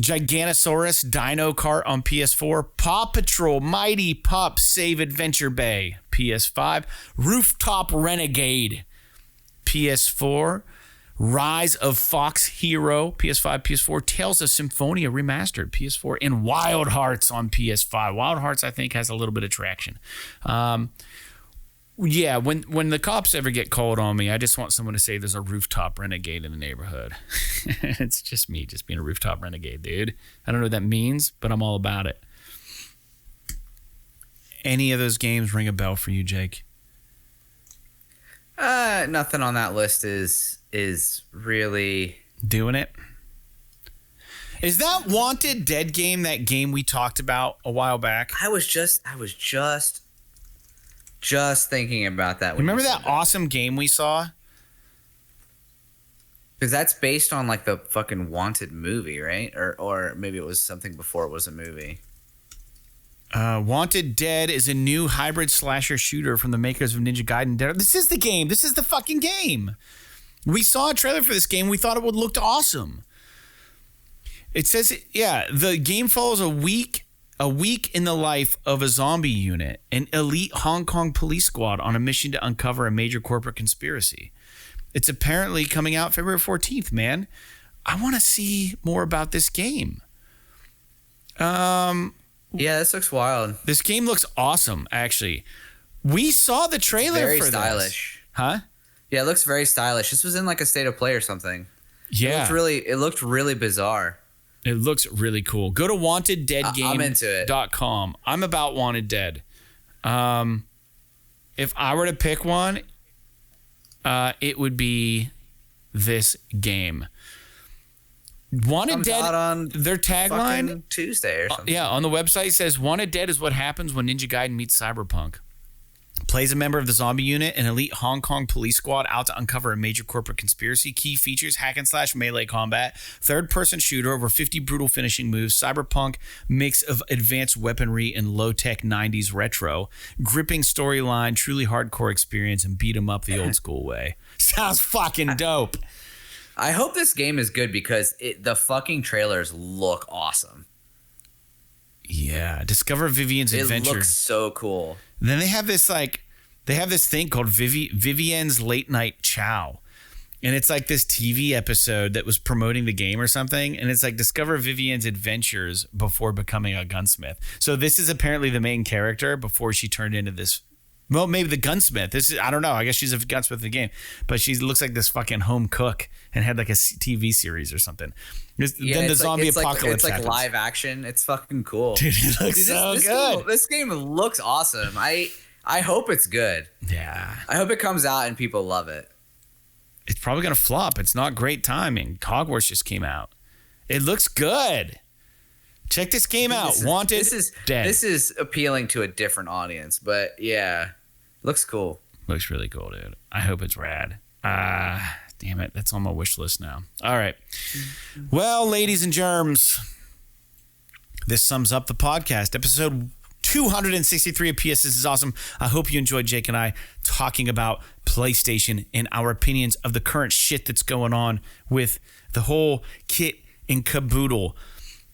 A: Giganosaurus Dino Kart on PS4. Paw Patrol Mighty Pup Save Adventure Bay, PS5. Rooftop Renegade, PS4. Rise of Fox Hero, PS5, PS4. Tales of Symphonia Remastered, PS4. And Wild Hearts on PS5. Wild Hearts, I think, has a little bit of traction. Yeah, when the cops ever get called on me, I just want someone to say there's a rooftop renegade in the neighborhood. It's just me, just being a rooftop renegade, dude. I don't know what that means, but I'm all about it. Any of those games ring a bell for you, Jake?
B: Nothing on that list is really
A: doing it. Is that Wanted Dead game that game we talked about a while back?
B: I was just thinking about that.
A: Remember that awesome game we saw?
B: Because that's based on like the fucking Wanted movie, right? Or maybe it was something before it was a movie.
A: Wanted Dead is a new hybrid slasher shooter from the makers of Ninja Gaiden. This is the game. This is the fucking game. We saw a trailer for this game. We thought it would look awesome. It says, the game follows a week in the life of a zombie unit, an elite Hong Kong police squad on a mission to uncover a major corporate conspiracy. It's apparently coming out February 14th, man. I want to see more about this game.
B: Yeah, this looks wild.
A: This game looks awesome, actually. We saw the trailer
B: very
A: for this.
B: Very stylish.
A: Huh?
B: Yeah, it looks very stylish. This was in like a state of play or something.
A: Yeah.
B: It looked really bizarre.
A: It looks really cool. Go to wanteddeadgame.com.
B: I'm into it.
A: I'm about Wanted Dead. If I were to pick one, it would be this game. Wanted Dead,
B: on
A: their tagline
B: Tuesday or something.
A: On the website says Wanted Dead is what happens when Ninja Gaiden meets Cyberpunk. Plays a member of the zombie unit, an elite Hong Kong police squad out to uncover a major corporate conspiracy. Key features: hack and slash melee combat, third-person shooter, over 50 brutal finishing moves, cyberpunk mix of advanced weaponry and low-tech 90s retro, gripping storyline, truly hardcore experience, and beat 'em up the old school way. Sounds fucking dope.
B: I hope this game is good because the fucking trailers look awesome.
A: Yeah, discover Vivian's adventure.
B: It looks so cool.
A: Then they have this thing called Vivian's Late Night Chow. And it's like this TV episode that was promoting the game or something. And it's like discover Vivian's adventures before becoming a gunsmith. So this is apparently the main character before she turned into this. Well, maybe the gunsmith. I don't know. I guess she's a gunsmith in the game. But she looks like this fucking home cook and had like a TV series or something. Then the zombie apocalypse
B: it's
A: happens.
B: like live action. It's fucking cool.
A: Dude, it looks so good.
B: This game looks awesome. I hope it's good.
A: Yeah.
B: I hope it comes out and people love it.
A: It's probably going to flop. It's not great timing. Hogwarts just came out. It looks good. Check this game out. Wanted Dead.
B: This is appealing to a different audience, but yeah. Looks cool.
A: Looks really cool, dude. I hope it's rad. Damn it. That's on my wish list now. All right. Well, ladies and germs, this sums up the podcast. Episode 263 of PS. This is awesome. I hope you enjoyed Jake and I talking about PlayStation and our opinions of the current shit that's going on with the whole kit and caboodle.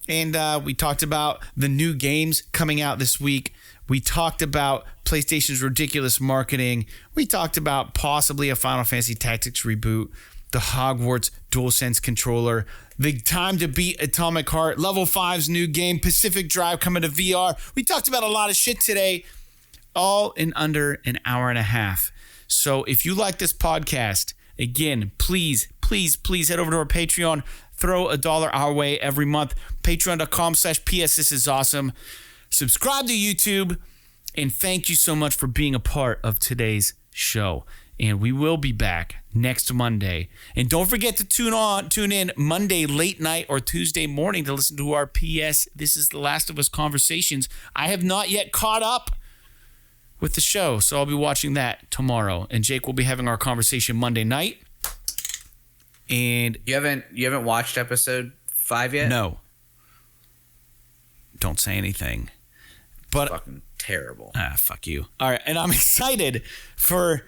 A: And we talked about the new games coming out this week. We talked about PlayStation's ridiculous marketing. We talked about possibly a Final Fantasy Tactics reboot, the Hogwarts DualSense controller, the Time to Beat Atomic Heart, Level 5's new game, Pacific Drive coming to VR. We talked about a lot of shit today, all in under an hour and a half. So if you like this podcast, again, please head over to our Patreon. Throw $1 our way every month. Patreon.com/PS. This is awesome. Subscribe to YouTube, and thank you so much for being a part of today's show. And we will be back next Monday. And don't forget to tune in Monday late night or Tuesday morning to listen to our PS This is the Last of Us conversations. I have not yet caught up with the show, so I'll be watching that tomorrow. And Jake will be having our conversation Monday night. And
B: you haven't watched episode 5 yet?
A: No. Don't say anything. But
B: fucking terrible.
A: Fuck you. All right, and I'm excited for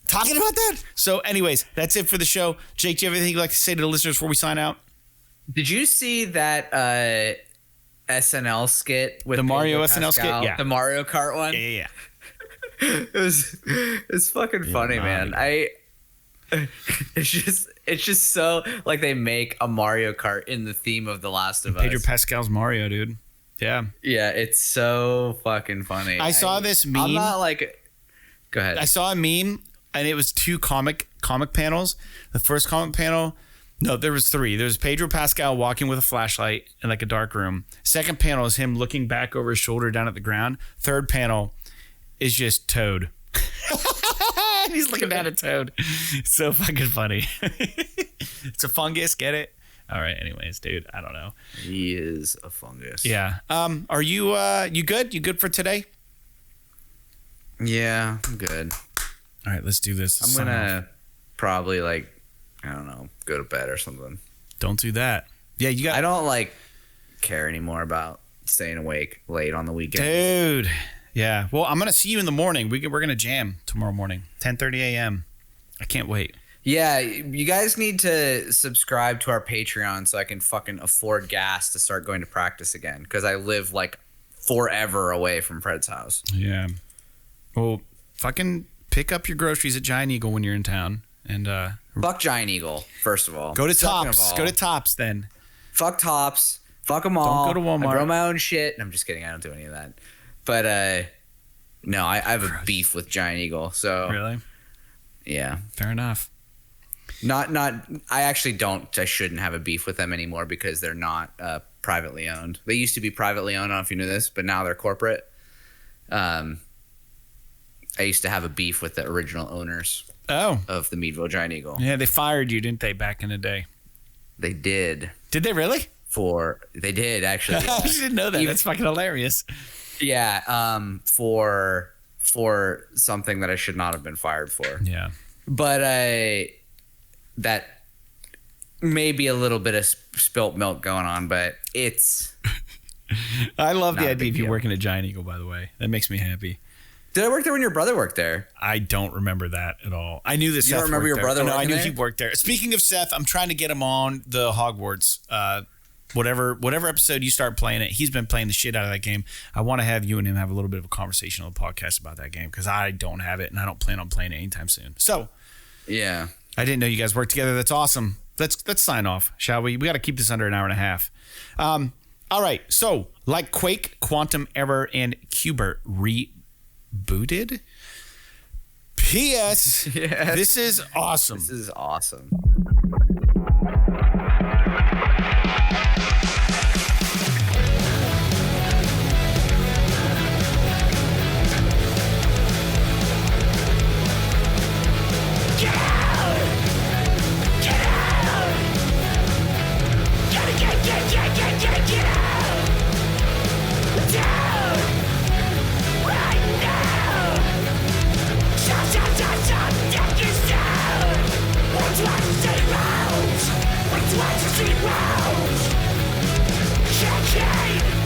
A: talking about that. So anyways, that's it for the show. Jake, do you have anything you'd like to say to the listeners before we sign out?
B: Did you see that SNL skit with
A: the Mario
B: Pascal?
A: SNL skit? Yeah.
B: The Mario Kart one?
A: Yeah.
B: It's fucking funny, man. It's just so like they make a Mario Kart in the theme of The Last of Us.
A: Pedro Pascal's Mario, dude. Yeah.
B: Yeah, it's so fucking funny.
A: I saw this meme.
B: I'm not like Go ahead.
A: I saw a meme, and it was two comic panels. The first comic panel, no, there was three. There was Pedro Pascal walking with a flashlight in like a dark room. Second panel is him looking back over his shoulder down at the ground. Third panel is just Toad. He's looking down at Toad. It's so fucking funny. It's a fungus, get it? All right, anyways, dude, I don't know.
B: He is a fungus.
A: Yeah. Are you you good? You good for today?
B: Yeah, I'm good.
A: All right, let's do this.
B: I'm gonna probably I don't know, go to bed or something.
A: Don't do that. Yeah, you got.
B: I don't care anymore about staying awake late on the weekend.
A: Dude. Yeah. Well, I'm gonna see you in the morning. We're gonna jam tomorrow morning, 10:30 a.m. I can't wait.
B: Yeah, you guys need to subscribe to our Patreon so I can fucking afford gas to start going to practice again, because I live forever away from Fred's house.
A: Yeah. Well, fucking pick up your groceries at Giant Eagle when you're in town, and
B: fuck Giant Eagle. First of all,
A: go to Tops. Go to Tops then.
B: Fuck Tops. Fuck them all.
A: Don't go to Walmart.
B: I grow my own shit. I'm just kidding. I don't do any of that. But no, I have a beef with Giant Eagle. So
A: really,
B: yeah,
A: fair enough.
B: Not. I actually don't. I shouldn't have a beef with them anymore because they're not privately owned. They used to be privately owned. I don't know if you knew this, but now they're corporate. I used to have a beef with the original owners. Of the Meadville Giant Eagle.
A: Yeah, they fired you, didn't they, back in the day?
B: They did.
A: Did they really?
B: They did actually.
A: I didn't know that. That's fucking hilarious.
B: Yeah. For something that I should not have been fired for.
A: Yeah.
B: But that may be a little bit of spilt milk going on, but it's.
A: I love the idea of you working at Giant Eagle, by the way. That makes me happy.
B: Did I work there when your brother worked there?
A: I don't remember that at all. I knew that Seth
B: don't remember your brother
A: No, I knew
B: there?
A: he worked there. Speaking of Seth, I'm trying to get him on the Hogwarts. Whatever episode you start playing it, he's been playing the shit out of that game. I want to have you and him have a little bit of a conversation on the podcast about that game because I don't have it and I don't plan on playing it anytime soon. So,
B: yeah,
A: I didn't know you guys worked together. That's awesome. Let's sign off, shall we? We got to keep this under an hour and a half. All right. So, like Quake, Quantum Error, and Qbert rebooted. P.S.
B: Yes.
A: This is awesome.
B: This is awesome.
C: Can't